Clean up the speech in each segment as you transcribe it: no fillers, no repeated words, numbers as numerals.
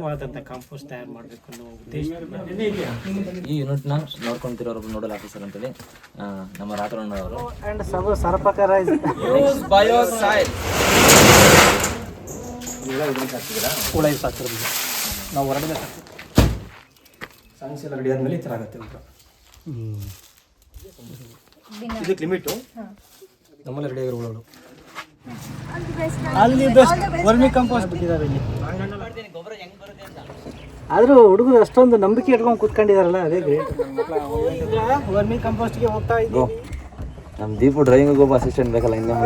ವಾದಂಥ compost ತಯಾರು ಮಾಡಬೇಕು ಅನ್ನೋ ಉದ್ದೇಶ. ಈ ಯೂನಿಟ್ನ ನೋಡ್ಕೊಂತಿರೋರು ನೋಡಲ್ ಆಫೀಸರ್ ಅಂತೇಳಿ ನಮ್ಮ ರಾತ್ರಣ್ಣವರು ಅಂಡ್ ಸರ್ಪಕಾರ ಬಯೋಸೈಲ್ ಹುಳ ಸಾಕಿರೋದು ನಾವು ಹೊರಗಡೆ ಸಾಂಗ್ಸ್ ಎಲ್ಲ ರೆಡಿ ಆದಮೇಲೆ ಈ ಥರ ಆಗುತ್ತೆ ಅಂತ. ಇದಕ್ಕೆ ಲಿಮಿಟು ನಮ್ಮಲ್ಲಿ ರೆಡಿ ಆಗಿರೋ ಹುಳಗಳು ಅಲ್ಲಿ ಬೆಸ್ಟ್ ವರ್ಮಿ ಕಂಪೋಸ್ಟ್ ಬಿಟ್ಟಿದ್ದಾರೆ ಇಲ್ಲಿ. ಆದರೂ ಹುಡುಗರು ಅಷ್ಟೊಂದು ನಂಬಿಕೆ ಇಟ್ಕೊಂಡು ಕೂತ್ಕೊಂಡಿದಾರಲ್ಲ, ಅದೇ ಗ್ರೇಟ್. ವರ್ಮಿ ಕಂಪೋಸ್ಟ್ಗೆ ಹೋಗ್ತಾ ಇದ್ದೀವಿ. ನಮ್ಮ ದೀಪು ಡ್ರೈವಿಂಗ್ ಒಬ್ಬ ಅಸಿಸ್ಟೆಂಟ್ ಬೇಕಲ್ಲ ಇನ್ನೂ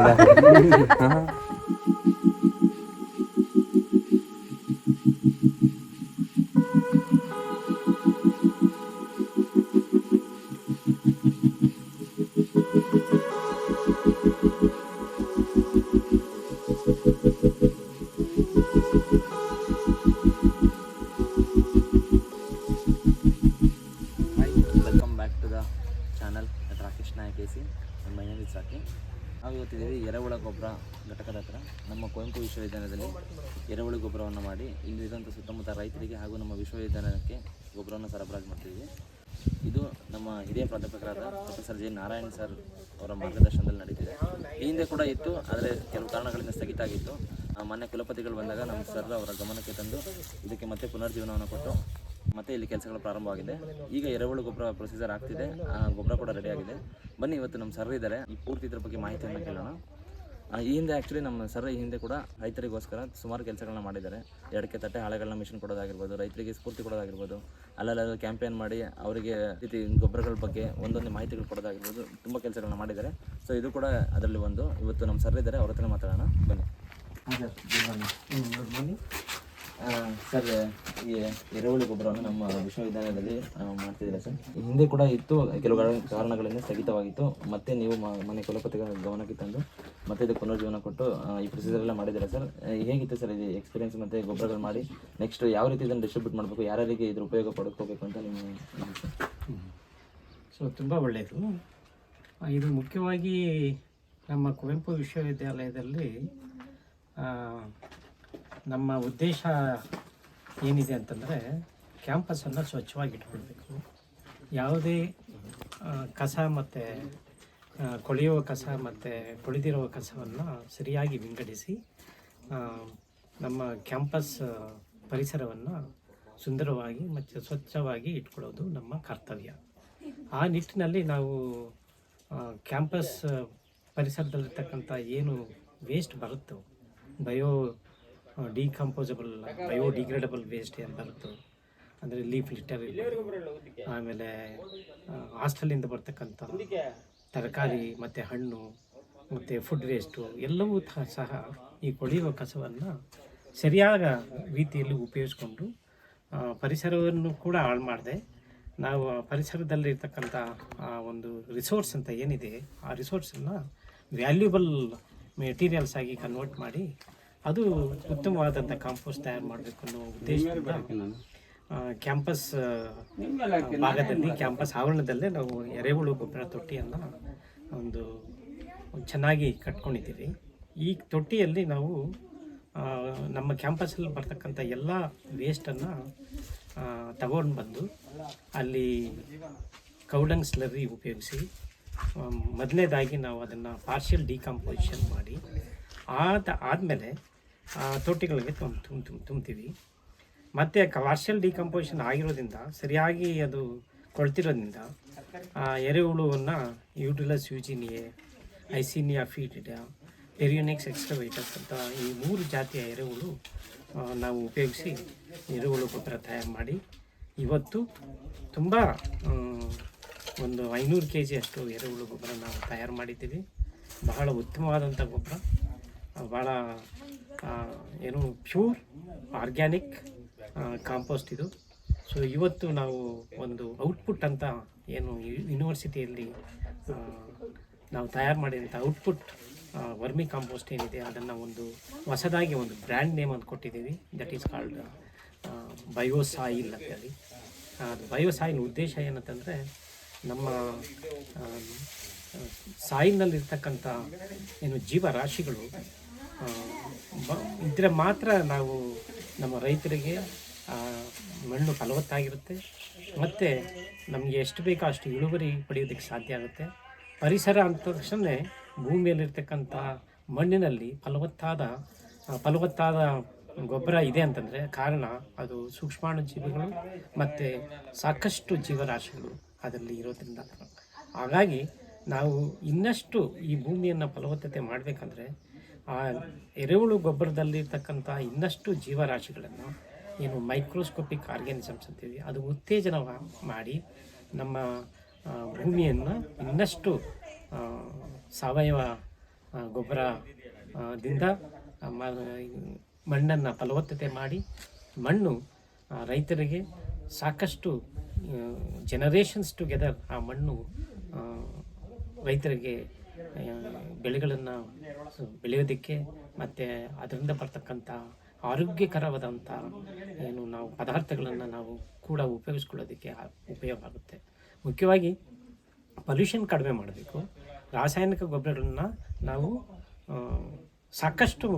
ನಾವು ಇವತ್ತಿದ್ದೀವಿ ಎರೆಹುಳ ಗೊಬ್ಬರ ಘಟಕದ ಹತ್ರ ನಮ್ಮ ಕುವೆಂಪು ವಿಶ್ವವಿದ್ಯಾಲಯದಲ್ಲಿ ಎರೆಹುಳು ಗೊಬ್ಬರವನ್ನು ಮಾಡಿ ಇಲ್ಲಿರುವಂಥ ಸುತ್ತಮುತ್ತ ರೈತರಿಗೆ ಹಾಗೂ ನಮ್ಮ ವಿಶ್ವವಿದ್ಯಾಲಯಕ್ಕೆ ಗೊಬ್ಬರವನ್ನು ಸರಬರಾಜು ಮಾಡ್ತಿದ್ದೀವಿ. ಇದು ನಮ್ಮ ಹಿರಿಯ ಪ್ರಾಧ್ಯಾಪಕರಾದ ಪ್ರೊಫೆಸರ್ ಜೆ ನಾರಾಯಣ್ ಸರ್ ಅವರ ಮಾರ್ಗದರ್ಶನದಲ್ಲಿ ನಡೀತಿದೆ. ಈ ಹಿಂದೆ ಕೂಡ ಇತ್ತು, ಆದರೆ ಕೆಲವು ಕಾರಣಗಳಿಂದ ಸ್ಥಗಿತ ಆಗಿತ್ತು. ಮೊನ್ನೆ ಕುಲಪತಿಗಳು ಬಂದಾಗ ನಮ್ಮ ಸರ್ ಅವರ ಗಮನಕ್ಕೆ ತಂದು ಇದಕ್ಕೆ ಮತ್ತೆ ಪುನರ್ಜೀವನವನ್ನು ಕೊಟ್ಟು ಮತ್ತೆ ಇಲ್ಲಿ ಕೆಲಸಗಳು ಪ್ರಾರಂಭವಾಗಿದೆ. ಈಗ ಎರೆಹುಳು ಗೊಬ್ಬರ ಪ್ರೊಸೀಜರ್ ಆಗ್ತಿದೆ, ಗೊಬ್ಬರ ಕೂಡ ರೆಡಿ ಆಗಿದೆ. ಬನ್ನಿ ಇವತ್ತು ನಮ್ಮ ಸರ್ ಇದ್ದಾರೆ, ಈ ಪೂರ್ತಿ ಇದ್ರ ಬಗ್ಗೆ ಮಾಹಿತಿಯನ್ನು ಕೇಳೋಣ. ಈ ಹಿಂದೆ ಆ್ಯಕ್ಚುಲಿ ನಮ್ಮ ಸರ್ ಈ ಹಿಂದೆ ಕೂಡ ರೈತರಿಗೋಸ್ಕರ ಸುಮಾರು ಕೆಲಸಗಳನ್ನ ಮಾಡಿದ್ದಾರೆ. ಎಡಕ್ಕೆ ತಟ್ಟೆ ಹಾಳೆಗಳನ್ನ ಮಿಷನ್ ಕೊಡೋದಾಗಿರ್ಬೋದು, ರೈತರಿಗೆ ಸ್ಫೂರ್ತಿ ಕೊಡೋದಾಗಿರ್ಬೋದು, ಅಲ್ಲೆಲ್ಲ ಕ್ಯಾಂಪೇನ್ ಮಾಡಿ ಅವರಿಗೆ ರೀತಿ ಗೊಬ್ಬರಗಳ ಬಗ್ಗೆ ಒಂದೊಂದು ಮಾಹಿತಿಗಳು ಕೊಡೋದಾಗಿರ್ಬೋದು, ತುಂಬ ಕೆಲಸಗಳನ್ನ ಮಾಡಿದ್ದಾರೆ. ಸೊ ಇದು ಕೂಡ ಅದರಲ್ಲಿ ಒಂದು. ಇವತ್ತು ನಮ್ಮ ಸರ್ ಇದ್ದಾರೆ, ಅವ್ರ ಹತ್ರ ಮಾತಾಡೋಣ ಬನ್ನಿ. ಬನ್ನಿ ಸರ್, ಈ ಎರೆಹುಳು ಗೊಬ್ಬರವನ್ನು ನಮ್ಮ ವಿಶ್ವವಿದ್ಯಾಲಯದಲ್ಲಿ ಮಾಡ್ತಿದ್ದೀರಾ ಸರ್? ಈ ಹಿಂದೆ ಕೂಡ ಇತ್ತು, ಕೆಲವು ಕಾರಣಗಳಿಂದ ಸ್ಥಗಿತವಾಗಿತ್ತು. ಮತ್ತೆ ನೀವು ಮನೆ ಕುಲಪತಿಗಳ ಗಮನಕ್ಕೆ ತಂದು ಮತ್ತೆ ಇದಕ್ಕೆ ಪುನರ್ಜೀವನ ಕೊಟ್ಟು ಈ ಪ್ರೊಸೀಜರ್ ಎಲ್ಲ ಮಾಡಿದ್ದೀರಾ ಸರ್. ಹೇಗಿತ್ತು ಸರ್ ಇದು ಎಕ್ಸ್ಪೀರಿಯನ್ಸ್? ಮತ್ತು ಗೊಬ್ಬರಗಳು ಮಾಡಿ ನೆಕ್ಸ್ಟ್ ಯಾವ ರೀತಿ ಇದನ್ನು ಡಿಸ್ಟ್ರಿಬ್ಯೂಟ್ ಮಾಡಬೇಕು, ಯಾರಿಗೆ ಇದ್ರ ಉಪಯೋಗ ಪಡ್ಕೋಬೇಕು ಅಂತ ನಿಮ್ಮ ಸೊ ತುಂಬ ಒಳ್ಳೆಯದು. ಇದು ಮುಖ್ಯವಾಗಿ ನಮ್ಮ ಕುವೆಂಪು ವಿಶ್ವವಿದ್ಯಾಲಯದಲ್ಲಿ ನಮ್ಮ ಉದ್ದೇಶ ಏನಿದೆ ಅಂತಂದರೆ ಕ್ಯಾಂಪಸನ್ನು ಸ್ವಚ್ಛವಾಗಿ ಇಟ್ಕೊಳ್ಬೇಕು. ಯಾವುದೇ ಕಸ ಮತ್ತು ಕೊಳೆಯುವ ಕಸ ಮತ್ತು ಕೊಳೆದಿರುವ ಕಸವನ್ನು ಸರಿಯಾಗಿ ವಿಂಗಡಿಸಿ ನಮ್ಮ ಕ್ಯಾಂಪಸ್ ಪರಿಸರವನ್ನು ಸುಂದರವಾಗಿ ಮತ್ತು ಸ್ವಚ್ಛವಾಗಿ ಇಟ್ಕೊಳ್ಳೋದು ನಮ್ಮ ಕರ್ತವ್ಯ. ಆ ನಿಟ್ಟಿನಲ್ಲಿ ನಾವು ಕ್ಯಾಂಪಸ್ ಪರಿಸರದಲ್ಲಿರ್ತಕ್ಕಂಥ ಏನು ವೇಸ್ಟ್ ಬರುತ್ತೋ, ಬಯೋಡಿಗ್ರೇಡಬಲ್ ವೇಸ್ಟ್ ಏನು ಬರುತ್ತೋ, ಅಂದರೆ ಲೀಫ್ ಲಿಟರ್, ಆಮೇಲೆ ಹಾಸ್ಟೆಲಿಂದ ಬರ್ತಕ್ಕಂಥ ತರಕಾರಿ ಮತ್ತು ಹಣ್ಣು ಮತ್ತು ಫುಡ್ ವೇಸ್ಟು ಎಲ್ಲವೂ ಸಹ ಈ ಕೊಳೆಯುವ ಕಸವನ್ನು ಸರಿಯಾದ ರೀತಿಯಲ್ಲಿ ಉಪಯೋಗಿಸ್ಕೊಂಡು ಪರಿಸರವನ್ನು ಕೂಡ ಹಾಳು ಮಾಡದೆ ನಾವು ಪರಿಸರದಲ್ಲಿರ್ತಕ್ಕಂಥ ಒಂದು ರಿಸೋರ್ಸ್ ಅಂತ ಏನಿದೆ, ಆ ರಿಸೋರ್ಸನ್ನು ವ್ಯಾಲ್ಯೂಬಲ್ ಮೆಟೀರಿಯಲ್ಸ್ ಆಗಿ ಕನ್ವರ್ಟ್ ಮಾಡಿ ಅದು ಉತ್ತಮವಾದಂಥ ಕಾಂಪೋಸ್ಟ್ ತಯಾರು ಮಾಡಬೇಕು ಅನ್ನೋ ಉದ್ದೇಶದಿಂದ ಕ್ಯಾಂಪಸ್ ಭಾಗದಲ್ಲಿ, ಕ್ಯಾಂಪಸ್ ಆವರಣದಲ್ಲೇ ನಾವು ಎರೆಹುಳು ಗೊಬ್ಬರ ತೊಟ್ಟಿಯನ್ನು ಒಂದು ಚೆನ್ನಾಗಿ ಕಟ್ಕೊಂಡಿದ್ದೀವಿ. ಈ ತೊಟ್ಟಿಯಲ್ಲಿ ನಾವು ನಮ್ಮ ಕ್ಯಾಂಪಸ್ಸಲ್ಲಿ ಬರ್ತಕ್ಕಂಥ ಎಲ್ಲ ವೇಸ್ಟನ್ನು ತಗೊಂಡು ಬಂದು ಅಲ್ಲಿ ಕೌಡಂಗ್ ಸ್ಲರ್ರಿ ಉಪಯೋಗಿಸಿ ಮೊದಲನೇದಾಗಿ ನಾವು ಅದನ್ನು ಪಾರ್ಷಿಯಲ್ ಡಿಕಂಪೋಸಿಷನ್ ಮಾಡಿ ಆದಮೇಲೆ ತೊಟ್ಟಿಗಳಿಗೆ ತುಂಬ್ತೀವಿ. ಮತ್ತು ಪಾರ್ಷಿಯಲ್ ಡಿಕಂಪೋಸಿಷನ್ ಆಗಿರೋದ್ರಿಂದ, ಸರಿಯಾಗಿ ಅದು ಕೊಳ್ತಿರೋದ್ರಿಂದ ಎರೆಹುಳುವನ್ನು ಯೂಟಿಲಸ್ ಯೂಜಿನಿಯೆ, ಐಸಿನಿಯಾ ಫೀಟಿಡಾ, ಪೆರಿಯೋನಿಕ್ಸ್ ಎಕ್ಸ್ಕವೇಟರ್ಸ್ ಅಂತ ಈ 3 ಜಾತಿಯ ಎರೆಹುಳು ನಾವು ಉಪಯೋಗಿಸಿ ಎರೆಹುಳು ಗೊಬ್ಬರ ತಯಾರು ಮಾಡಿ ಇವತ್ತು ತುಂಬ ಒಂದು 500 kg ಅಷ್ಟು ಎರೆಹುಳು ಗೊಬ್ಬರ ನಾವು ತಯಾರು ಮಾಡಿದ್ದೀವಿ. ಬಹಳ ಉತ್ತಮವಾದಂಥ ಗೊಬ್ಬರ, ಭಾಳ ಏನು ಪ್ಯೂರ್ ಆರ್ಗ್ಯಾನಿಕ್ ಕಾಂಪೋಸ್ಟ್ ಇದು. ಸೊ ಇವತ್ತು ನಾವು ಒಂದು ಔಟ್ಪುಟ್ ಅಂತ ಏನು ಯೂನಿವರ್ಸಿಟಿಯಲ್ಲಿ ನಾವು ತಯಾರು ಮಾಡಿದಂಥ ಔಟ್ಪುಟ್ ವರ್ಮಿ ಕಾಂಪೋಸ್ಟ್ ಏನಿದೆ, ಅದನ್ನು ಒಂದು ಹೊಸದಾಗಿ ಒಂದು ಬ್ರ್ಯಾಂಡ್ ನೇಮ್ ಅಂತ ಕೊಟ್ಟಿದ್ದೀವಿ. ದಟ್ ಈಸ್ ಕಾಲ್ಡ್ ಬಯೋಸಾಯಿಲ್ ಅಂತೇಳಿ. ಬಯೋಸಾಯಿಲ್ ಉದ್ದೇಶ ಏನಂತಂದರೆ, ನಮ್ಮ ಸಾಯಿಲ್ನಲ್ಲಿರ್ತಕ್ಕಂಥ ಏನು ಜೀವರಾಶಿಗಳು ಇದ್ದರೆ ಮಾತ್ರ ನಾವು ನಮ್ಮ ರೈತರಿಗೆ ಮಣ್ಣು ಫಲವತ್ತಾಗಿರುತ್ತೆ ಮತ್ತು ನಮಗೆ ಎಷ್ಟು ಬೇಕೋ ಅಷ್ಟು ಇಳುವರಿ ಪಡೆಯೋದಕ್ಕೆ ಸಾಧ್ಯ ಆಗುತ್ತೆ. ಪರಿಸರ ಅಂದ ತಕ್ಷಣ ಭೂಮಿಯಲ್ಲಿರ್ತಕ್ಕಂಥ ಮಣ್ಣಿನಲ್ಲಿ ಫಲವತ್ತಾದ ಗೊಬ್ಬರ ಇದೆ ಅಂತಂದರೆ ಕಾರಣ ಅದು ಸೂಕ್ಷ್ಮಾಣು ಜೀವಿಗಳು ಮತ್ತು ಸಾಕಷ್ಟು ಜೀವರಾಶಿಗಳು ಅದರಲ್ಲಿ ಇರೋದ್ರಿಂದ. ಹಾಗಾಗಿ ನಾವು ಇನ್ನಷ್ಟು ಈ ಭೂಮಿಯನ್ನು ಫಲವತ್ತತೆ ಮಾಡಬೇಕಂದ್ರೆ ಆ ಎರೆಹುಳು ಗೊಬ್ಬರದಲ್ಲಿರ್ತಕ್ಕಂಥ ಇನ್ನಷ್ಟು ಜೀವರಾಶಿಗಳನ್ನು ಏನು ಮೈಕ್ರೋಸ್ಕೋಪಿಕ್ ಆರ್ಗ್ಯಾನಿಸಮ್ಸ್ ಅಂತೀವಿ ಅದು ಉತ್ತೇಜನ ಮಾಡಿ ನಮ್ಮ ಭೂಮಿಯನ್ನು ಇನ್ನಷ್ಟು ಸಾವಯವ ಗೊಬ್ಬರದಿಂದ ಮಣ್ಣನ್ನು ಫಲವತ್ತತೆ ಮಾಡಿ ಮಣ್ಣು ರೈತರಿಗೆ ಸಾಕಷ್ಟು ಜನರೇಷನ್ಸ್ ಟುಗೆದರ್ ಆ ಮಣ್ಣು ರೈತರಿಗೆ ಬೆಳೆಗಳನ್ನು ಬೆಳೆಯೋದಕ್ಕೆ ಮತ್ತು ಅದರಿಂದ ಬರ್ತಕ್ಕಂಥ ಆರೋಗ್ಯಕರವಾದಂಥ ಏನು ನಾವು ಪದಾರ್ಥಗಳನ್ನು ನಾವು ಕೂಡ ಉಪಯೋಗಿಸ್ಕೊಳ್ಳೋದಕ್ಕೆ ಉಪಯೋಗ ಆಗುತ್ತೆ. ಮುಖ್ಯವಾಗಿ ಪೊಲ್ಯೂಷನ್ ಕಡಿಮೆ ಮಾಡಬೇಕು. ರಾಸಾಯನಿಕ ಗೊಬ್ಬರಗಳನ್ನು ನಾವು ಸಾಕಷ್ಟು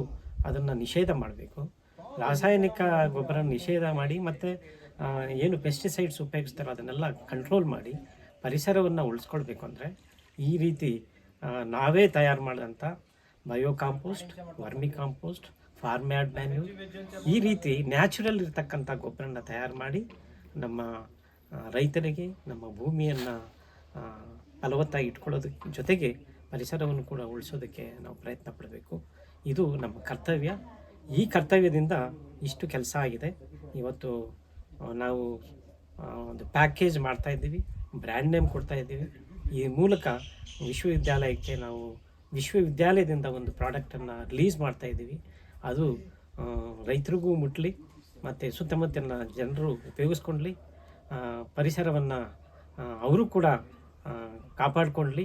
ಅದನ್ನು ನಿಷೇಧ ಮಾಡಬೇಕು. ರಾಸಾಯನಿಕ ಗೊಬ್ಬರ ನಿಷೇಧ ಮಾಡಿ ಮತ್ತು ಏನು ಪೆಸ್ಟಿಸೈಡ್ಸ್ ಉಪಯೋಗಿಸ್ತಾರೋ ಅದನ್ನೆಲ್ಲ ಕಂಟ್ರೋಲ್ ಮಾಡಿ ಪರಿಸರವನ್ನು ಉಳಿಸ್ಕೊಳ್ಬೇಕು. ಅಂದರೆ ಈ ರೀತಿ ನಾವೇ ತಯಾರು ಮಾಡಿದಂಥ bio compost, vermi compost, farm yard manure ಈ ರೀತಿ ನ್ಯಾಚುರಲ್ ಇರ್ತಕ್ಕಂಥ ಗೊಬ್ಬರನ ತಯಾರು ಮಾಡಿ ನಮ್ಮ ರೈತರಿಗೆ ನಮ್ಮ ಭೂಮಿಯನ್ನು ಫಲವತ್ತಾಗಿ ಇಟ್ಕೊಳ್ಳೋದಕ್ಕೆ ಜೊತೆಗೆ ಪರಿಸರವನ್ನು ಕೂಡ ಉಳಿಸೋದಕ್ಕೆ ನಾವು ಪ್ರಯತ್ನ ಪಡಬೇಕು. ಇದು ನಮ್ಮ ಕರ್ತವ್ಯ. ಈ ಕರ್ತವ್ಯದಿಂದ ಇಷ್ಟು ಕೆಲಸ ಆಗಿದೆ. ಇವತ್ತು ನಾವು ಒಂದು ಪ್ಯಾಕೇಜ್ ಮಾಡ್ತಾಯಿದ್ದೀವಿ, ಬ್ರ್ಯಾಂಡ್ ನೇಮ್ ಕೊಡ್ತಾಯಿದ್ದೀವಿ. ಈ ಮೂಲಕ ವಿಶ್ವವಿದ್ಯಾಲಯಕ್ಕೆ ನಾವು ವಿಶ್ವವಿದ್ಯಾಲಯದಿಂದ ಒಂದು ಪ್ರಾಡಕ್ಟನ್ನು ರಿಲೀಸ್ ಮಾಡ್ತಾಯಿದ್ದೀವಿ. ಅದು ರೈತರಿಗೂ ಮುಟ್ಟಲಿ ಮತ್ತು ಸುತ್ತಮುತ್ತಲಿನ ಜನರು ಉಪಯೋಗಿಸ್ಕೊಳ್ಳಿ, ಪರಿಸರವನ್ನು ಅವರು ಕೂಡ ಕಾಪಾಡಿಕೊಳ್ಳಿ,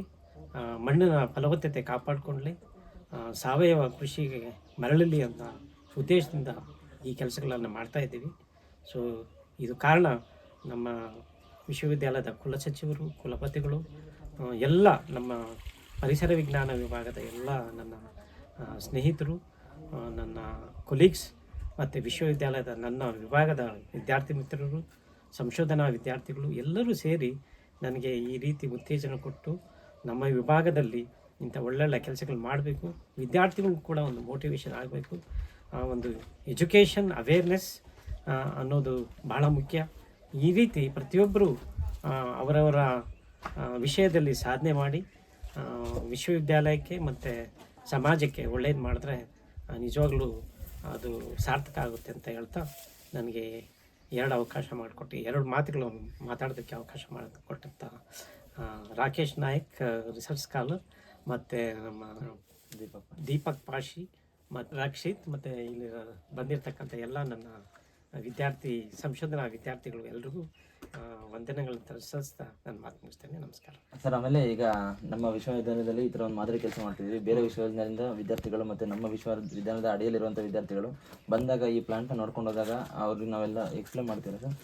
ಮಣ್ಣಿನ ಫಲವತ್ತತೆ ಕಾಪಾಡಿಕೊಳ್ಳಿ, ಸಾವಯವ ಕೃಷಿಗೆ ಮರಳಲಿ ಅಂತ ಉದ್ದೇಶದಿಂದ ಈ ಕೆಲಸಗಳನ್ನು ಮಾಡ್ತಾಯಿದ್ದೀವಿ. ಸೊ ಇದು ಕಾರಣ ನಮ್ಮ ವಿಶ್ವವಿದ್ಯಾಲಯದ ಕುಲಸಚಿವರು, ಕುಲಪತಿಗಳು, ಎಲ್ಲ ನಮ್ಮ ಪರಿಸರ ವಿಜ್ಞಾನ ವಿಭಾಗದ ಎಲ್ಲ ನನ್ನ ಸ್ನೇಹಿತರು, ನನ್ನ ಕೊಲೀಗ್ಸ್ ಮತ್ತು ವಿಶ್ವವಿದ್ಯಾಲಯದ ನನ್ನ ವಿಭಾಗದ ವಿದ್ಯಾರ್ಥಿ ಮಿತ್ರರು, ಸಂಶೋಧನಾ ವಿದ್ಯಾರ್ಥಿಗಳು ಎಲ್ಲರೂ ಸೇರಿ ನನಗೆ ಈ ರೀತಿ ಉತ್ತೇಜನ ಕೊಟ್ಟು ನಮ್ಮ ವಿಭಾಗದಲ್ಲಿ ಇಂಥ ಒಳ್ಳೊಳ್ಳೆ ಕೆಲಸಗಳು ಮಾಡಬೇಕು. ವಿದ್ಯಾರ್ಥಿಗಳಿಗೂ ಕೂಡ ಒಂದು ಮೋಟಿವೇಶನ್ ಆಗಬೇಕು. ಒಂದು ಎಜುಕೇಷನ್ ಅವೇರ್ನೆಸ್ ಅನ್ನೋದು ಬಹಳ ಮುಖ್ಯ. ಈ ರೀತಿ ಪ್ರತಿಯೊಬ್ಬರು ಅವರವರ ವಿಷಯದಲ್ಲಿ ಸಾಧನೆ ಮಾಡಿ ವಿಶ್ವವಿದ್ಯಾಲಯಕ್ಕೆ ಮತ್ತು ಸಮಾಜಕ್ಕೆ ಒಳ್ಳೇದು ಮಾಡಿದ್ರೆ ನಿಜವಾಗ್ಲೂ ಅದು ಸಾರ್ಥಕ ಆಗುತ್ತೆ ಅಂತ ಹೇಳ್ತಾ ನನಗೆ ಎರಡು ಮಾತುಗಳು ಮಾತಾಡೋದಕ್ಕೆ ಅವಕಾಶ ಮಾಡಿಕೊಟ್ಟಂಥ ರಾಕೇಶ್ ನಾಯಕ್, ರಿಸರ್ಚ್ ಸ್ಕಾಲರ್, ಮತ್ತು ನಮ್ಮ ದೀಪಕ್ ಪಾಶಿ ಮತ್ತು ರಕ್ಷಿತ್ ಮತ್ತು ಇಲ್ಲಿ ಬಂದಿರತಕ್ಕಂಥ ಎಲ್ಲ ನನ್ನ ಸಂಶೋಧನಾ ವಿದ್ಯಾರ್ಥಿಗಳು ಎಲ್ರಿಗೂ ವಂದನೆಗಳನ್ನು ಸಲ್ಲಿಸ್ತಾ ನಾನು ಮಾತು ಮುಗಿಸ್ತೇನೆ. ನಮಸ್ಕಾರ ಸರ್. ಆಮೇಲೆ ಈಗ ನಮ್ಮ ವಿಶ್ವವಿದ್ಯಾಲಯದಲ್ಲಿ ಈ ಥರ ಒಂದು ಮಾದರಿ ಕೆಲಸ ಮಾಡ್ತಿದ್ವಿ. ಬೇರೆ ವಿಶ್ವವಿದ್ಯಾಲಯದಿಂದ ವಿದ್ಯಾರ್ಥಿಗಳು ಮತ್ತು ನಮ್ಮ ವಿಶ್ವವಿದ್ಯಾಲಯದ ಅಡಿಯಲ್ಲಿರುವಂಥ ವಿದ್ಯಾರ್ಥಿಗಳು ಬಂದಾಗ ಈ ಪ್ಲಾಂಟ್ನ ನೋಡ್ಕೊಂಡು ಹೋದಾಗ ಅವ್ರಿಗೆ ನಾವೆಲ್ಲ ಎಕ್ಸ್ಪ್ಲೇನ್ ಮಾಡ್ತೀರಾ ಸರ್?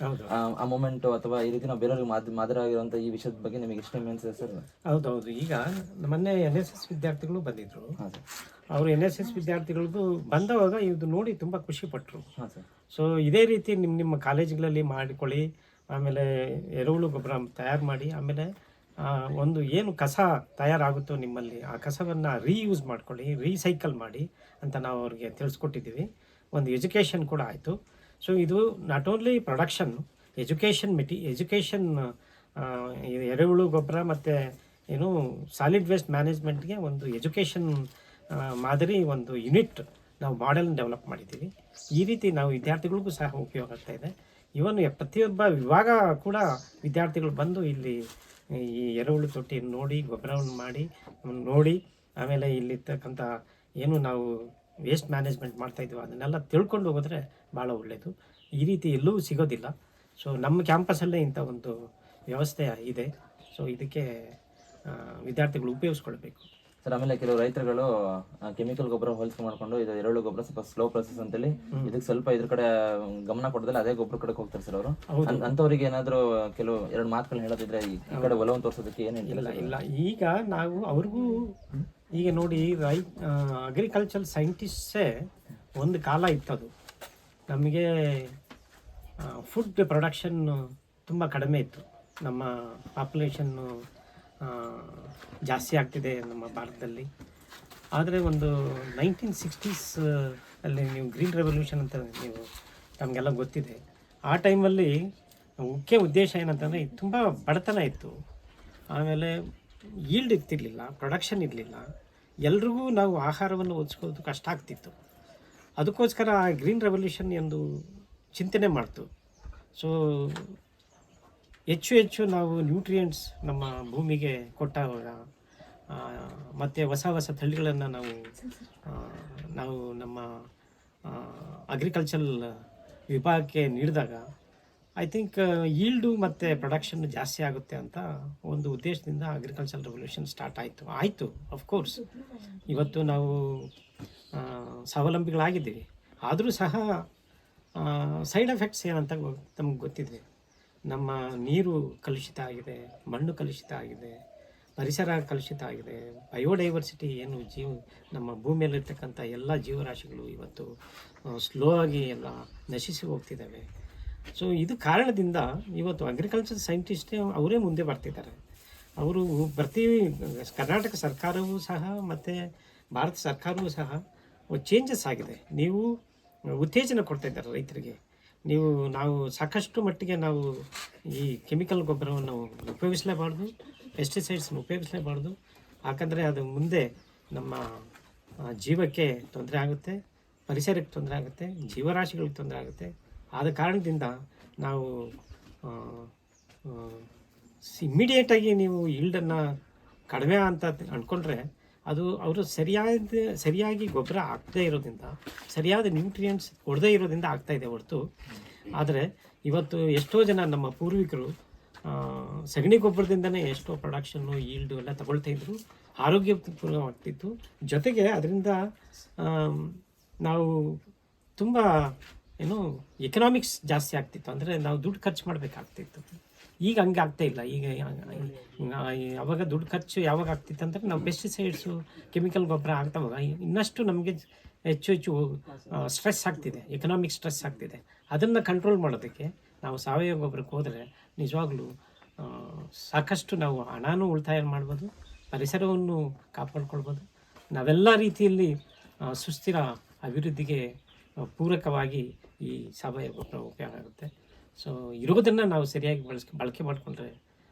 ಆ ಮೂಮೆಂಟು ಅಥವಾ ಈ ರೀತಿ ನಾವು ಬೇರೆಯವ್ರಿಗೆ ಮಾದರಿ ಆಗಿರುವಂಥ ಈ ವಿಷಯದ ಬಗ್ಗೆ ನಿಮಗೆ ಎಷ್ಟು ಅನಿಸಿದೆ ಸರ್? ಹೌದೌದು. ಈಗ ಮೊನ್ನೆ NSS ವಿದ್ಯಾರ್ಥಿಗಳು ಬಂದಿದ್ದರು. ಹಾಂ ಸರ್. ಅವರು NSS ವಿದ್ಯಾರ್ಥಿಗಳಿಗೂ ಬಂದವಾಗ ಇದು ನೋಡಿ ತುಂಬ ಖುಷಿಪಟ್ಟರು. ಹಾಂ ಸರ್. ಸೊ ಇದೇ ರೀತಿ ನಿಮ್ಮ ಕಾಲೇಜುಗಳಲ್ಲಿ ಮಾಡಿಕೊಳ್ಳಿ, ಆಮೇಲೆ ಎರೆಹುಳು ಗೊಬ್ಬರ ತಯಾರು ಮಾಡಿ, ಆಮೇಲೆ ಒಂದು ಏನು ಕಸ ತಯಾರಾಗುತ್ತೋ ನಿಮ್ಮಲ್ಲಿ ಆ ಕಸವನ್ನು ರೀಯೂಸ್ ಮಾಡ್ಕೊಳ್ಳಿ, ರೀಸೈಕಲ್ ಮಾಡಿ ಅಂತ ನಾವು ಅವ್ರಿಗೆ ತಿಳಿಸ್ಕೊಟ್ಟಿದ್ದೀವಿ. ಒಂದು ಎಜುಕೇಷನ್ ಕೂಡ ಆಯಿತು. ಸೊ ಇದು ನಾಟ್ ಓನ್ಲಿ ಪ್ರೊಡಕ್ಷನ್, ಎಜುಕೇಷನ್ ಎರೆಹುಳು ಗೊಬ್ಬರ ಮತ್ತು ಏನು ಸಾಲಿಡ್ ವೇಸ್ಟ್ ಮ್ಯಾನೇಜ್ಮೆಂಟ್ಗೆ ಒಂದು ಎಜುಕೇಷನ್ ಮಾದರಿ ಒಂದು ಯೂನಿಟ್ ನಾವು ಮಾಡೆಲ್ ಡೆವಲಪ್ ಮಾಡಿದ್ದೀವಿ. ಈ ರೀತಿ ನಾವು ವಿದ್ಯಾರ್ಥಿಗಳಿಗೂ ಸಹ ಉಪಯೋಗ ಆಗ್ತಾಯಿದೆ. ಇವನ್ ಪ್ರತಿಯೊಬ್ಬ ವಿಭಾಗ ಕೂಡ ವಿದ್ಯಾರ್ಥಿಗಳು ಬಂದು ಇಲ್ಲಿ ಈ ಎರೆಹುಳು ತೊಟ್ಟಿಯನ್ನು ನೋಡಿ, ಗೊಬ್ಬರವನ್ನು ಮಾಡಿ ನೋಡಿ, ಆಮೇಲೆ ಇಲ್ಲಿರ್ತಕ್ಕಂಥ ಏನು ನಾವು ವೇಸ್ಟ್ ಮ್ಯಾನೇಜ್ಮೆಂಟ್ ಮಾಡ್ತಾಯಿದ್ದೀವಿ ಅದನ್ನೆಲ್ಲ ತಿಳ್ಕೊಂಡು ಹೋದರೆ ಭಾಳ ಒಳ್ಳೆಯದು. ಈ ರೀತಿ ಎಲ್ಲೂ ಸಿಗೋದಿಲ್ಲ. ಸೊ ನಮ್ಮ ಕ್ಯಾಂಪಸಲ್ಲೇ ಇಂಥ ಒಂದು ವ್ಯವಸ್ಥೆ ಇದೆ. ಸೊ ಇದಕ್ಕೆ ವಿದ್ಯಾರ್ಥಿಗಳು ಉಪಯೋಗಿಸ್ಕೊಳ್ಬೇಕು ಸರ್. ಆಮೇಲೆ ಕೆಲವು ರೈತರುಗಳು ಕೆಮಿಕಲ್ ಗೊಬ್ಬರ ಹೋಲಿಕೆ ಮಾಡ್ಕೊಂಡು ಇದು ಎರೆಹುಳು ಗೊಬ್ಬರ ಸ್ವಲ್ಪ ಸ್ಲೋ ಪ್ರೊಸೆಸ್ ಅಂತೇಳಿ ಇದಕ್ಕೆ ಸ್ವಲ್ಪ ಇದ್ರ ಕಡೆ ಗಮನ ಕೊಡೋದಿಲ್ಲ, ಅದೇ ಗೊಬ್ಬರ ಕಡೆ ಹೋಗ್ತಾರೆ ಸರ್ ಅವರು. ಅಂಥವ್ರಿಗೆ ಏನಾದರೂ ಕೆಲವು ಎರಡು ಮಾತುಗಳನ್ನ ಹೇಳೋದಿದ್ರೆ ಈ ಕಡೆ ಒಲವನ್ನು ತೋರಿಸೋದಕ್ಕೆ ಏನು ಇಲ್ಲ ಇಲ್ಲ ಈಗ ನಾವು ಅವ್ರಿಗೂ ಈಗ ನೋಡಿ ಅಗ್ರಿಕಲ್ಚರ್ ಸೈಂಟಿಸ್ಟೇ ಒಂದು ಕಾಲ ಇತ್ತದು. ನಮಗೆ ಫುಡ್ ಪ್ರೊಡಕ್ಷನ್ನು ತುಂಬ ಕಡಿಮೆ ಇತ್ತು. ನಮ್ಮ ಪಾಪ್ಯುಲೇಷನ್ನು ಜಾಸ್ತಿ ಆಗ್ತಿದೆ ನಮ್ಮ ಭಾರತದಲ್ಲಿ. ಆದರೆ ಒಂದು 1960s ಅಲ್ಲಿ ನೀವು ಗ್ರೀನ್ ರೆವಲ್ಯೂಷನ್ ಅಂತ ನೀವು ನಮಗೆಲ್ಲ ಗೊತ್ತಿದೆ. ಆ ಟೈಮಲ್ಲಿ ಮುಖ್ಯ ಉದ್ದೇಶ ಏನಂತಂದರೆ ತುಂಬ ಬಡತನ ಇತ್ತು, ಆಮೇಲೆ ಈಲ್ಡ್ ಇರ್ತಿರ್ಲಿಲ್ಲ, ಪ್ರೊಡಕ್ಷನ್ ಇರಲಿಲ್ಲ, ಎಲ್ರಿಗೂ ನಾವು ಆಹಾರವನ್ನು ಒದಗಿಸೋದು ಕಷ್ಟ ಆಗ್ತಿತ್ತು. ಅದಕ್ಕೋಸ್ಕರ ಆ ಗ್ರೀನ್ ರೆವಲ್ಯೂಷನ್ ಎಂದು ಚಿಂತನೆ ಮಾಡ್ತು. ಸೊ ಹೆಚ್ಚು ನಾವು ನ್ಯೂಟ್ರಿಯೆಂಟ್ಸ್ ನಮ್ಮ ಭೂಮಿಗೆ ಕೊಟ್ಟಾಗ ಮತ್ತು ಹೊಸ ತಳಿಗಳನ್ನು ನಾವು ನಮ್ಮ ಅಗ್ರಿಕಲ್ಚರಲ್ ವಿಭಾಗಕ್ಕೆ ನೀಡಿದಾಗ ಐ ಥಿಂಕ್ ಈಲ್ಡು ಮತ್ತು ಪ್ರೊಡಕ್ಷನ್ ಜಾಸ್ತಿ ಆಗುತ್ತೆ ಅಂತ ಒಂದು ಉದ್ದೇಶದಿಂದ ಅಗ್ರಿಕಲ್ಚರಲ್ ರೆವಲ್ಯೂಷನ್ ಸ್ಟಾರ್ಟ್ ಆಯಿತು. ಅಫ್ಕೋರ್ಸ್ ಇವತ್ತು ನಾವು ಸ್ವಾವಲಂಬಿಗಳಾಗಿದ್ದೀವಿ. ಆದರೂ ಸಹ ಸೈಡ್ ಎಫೆಕ್ಟ್ಸ್ ಏನಂತ ನಮ್ಗೆ ಗೊತ್ತಿದೆ. ನಮ್ಮ ನೀರು ಕಲುಷಿತ ಆಗಿದೆ, ಮಣ್ಣು ಕಲುಷಿತ ಆಗಿದೆ, ಪರಿಸರ ಕಲುಷಿತ ಆಗಿದೆ, ಬಯೋಡೈವರ್ಸಿಟಿ ಏನು ನಮ್ಮ ಭೂಮಿಯಲ್ಲಿರ್ತಕ್ಕಂಥ ಎಲ್ಲ ಜೀವರಾಶಿಗಳು ಇವತ್ತು ಸ್ಲೋ ಆಗಿ ಎಲ್ಲ ನಶಿಸಿ ಹೋಗ್ತಿದ್ದಾವೆ. ಸೊ ಇದು ಕಾರಣದಿಂದ ಇವತ್ತು ಅಗ್ರಿಕಲ್ಚರ್ ಸೈಂಟಿಸ್ಟೇ ಅವರೇ ಮುಂದೆ ಬರ್ತಿದ್ದಾರೆ. ಅವರು ಕರ್ನಾಟಕ ಸರ್ಕಾರವೂ ಸಹ ಮತ್ತು ಭಾರತ ಸರ್ಕಾರವೂ ಸಹ ಚೇಂಜಸ್ ಆಗಿದೆ. ನೀವು ಉತ್ತೇಜನ ಕೊಡ್ತಾ ಇದ್ದಾರೆ ರೈತರಿಗೆ. ನಾವು ಸಾಕಷ್ಟು ಮಟ್ಟಿಗೆ ನಾವು ಈ ಕೆಮಿಕಲ್ ಗೊಬ್ಬರವನ್ನು ಉಪಯೋಗಿಸಲೇಬಾರ್ದು, ಪೆಸ್ಟಿಸೈಡ್ಸನ್ನು ಉಪಯೋಗಿಸಲೇಬಾರ್ದು. ಯಾಕಂದರೆ ಅದು ಮುಂದೆ ನಮ್ಮ ಜೀವಕ್ಕೆ ತೊಂದರೆ ಆಗುತ್ತೆ, ಪರಿಸರಕ್ಕೆ ತೊಂದರೆ ಆಗುತ್ತೆ, ಜೀವರಾಶಿಗಳಿಗೆ ತೊಂದರೆ ಆಗುತ್ತೆ. ಆದ ಕಾರಣದಿಂದ ನಾವು ಇಮ್ಮಿಡಿಯೇಟಾಗಿ ನೀವು ಈಲ್ಡನ್ನು ಕಡಿಮೆ ಅಂತ ಅಂದ್ಕೊಂಡ್ರೆ ಅದು ಅವರು ಸರಿಯಾಗಿ ಗೊಬ್ಬರ ಹಾಕದೇ ಇರೋದ್ರಿಂದ, ಸರಿಯಾದ ನ್ಯೂಟ್ರಿಯೆಂಟ್ಸ್ ಕೊಡದೇ ಇರೋದ್ರಿಂದ ಆಗ್ತಾಯಿದೆ ಹೊರತು. ಆದರೆ ಇವತ್ತು ಎಷ್ಟೋ ಜನ ನಮ್ಮ ಪೂರ್ವಿಕರು ಸಗಣಿ ಗೊಬ್ಬರದಿಂದನೇ ಎಷ್ಟೋ ಪ್ರೊಡಕ್ಷನ್ನು ಈಲ್ಡು ಎಲ್ಲ ತಗೊಳ್ತಾಯಿದ್ರು, ಆರೋಗ್ಯಪೂರ್ಣವಾಗ್ತಿತ್ತು. ಜೊತೆಗೆ ಅದರಿಂದ ನಾವು ತುಂಬ ಎಕನಾಮಿಕ್ಸ್ ಜಾಸ್ತಿ ಆಗ್ತಿತ್ತು. ಅಂದರೆ ನಾವು ದುಡ್ಡು ಖರ್ಚು ಮಾಡಬೇಕಾಗ್ತಿತ್ತು. ಈಗ ಹಂಗೆ ಆಗ್ತಾ ಇಲ್ಲ. ಈಗ ಅವಾಗ ದುಡ್ಡು ಖರ್ಚು ಯಾವಾಗ ಆಗ್ತಿತ್ತು ಅಂದರೆ ನಾವು ಪೆಸ್ಟಿಸೈಡ್ಸು ಕೆಮಿಕಲ್ ಗೊಬ್ಬರ ಆಗ್ತಾವಾಗ ಇನ್ನಷ್ಟು ನಮಗೆ ಹೆಚ್ಚು ಸ್ಟ್ರೆಸ್ ಆಗ್ತಿದೆ, ಎಕನಾಮಿಕ್ ಸ್ಟ್ರೆಸ್ ಆಗ್ತಿದೆ. ಅದನ್ನು ಕಂಟ್ರೋಲ್ ಮಾಡೋದಕ್ಕೆ ನಾವು ಸಾವಯವ ಗೊಬ್ಬರಕ್ಕೆ ಹೋದರೆ ನಿಜವಾಗ್ಲೂ ಸಾಕಷ್ಟು ನಾವು ಹಣನೂ ಉಳಿತಾಯ ಮಾಡ್ಬೋದು, ಪರಿಸರವನ್ನು ಕಾಪಾಡ್ಕೊಳ್ಬೋದು. ನಾವೆಲ್ಲ ರೀತಿಯಲ್ಲಿ ಸುಸ್ಥಿರ ಅಭಿವೃದ್ಧಿಗೆ ಪೂರಕವಾಗಿ ಈ ಸಾವಯವ ಗೊಬ್ಬರ ಉಪಯೋಗ ಆಗುತ್ತೆ. ಸೊ ಇರೋದನ್ನು ನಾವು ಸರಿಯಾಗಿ ಬಳಕೆ ಮಾಡಿಕೊಂಡ್ರೆ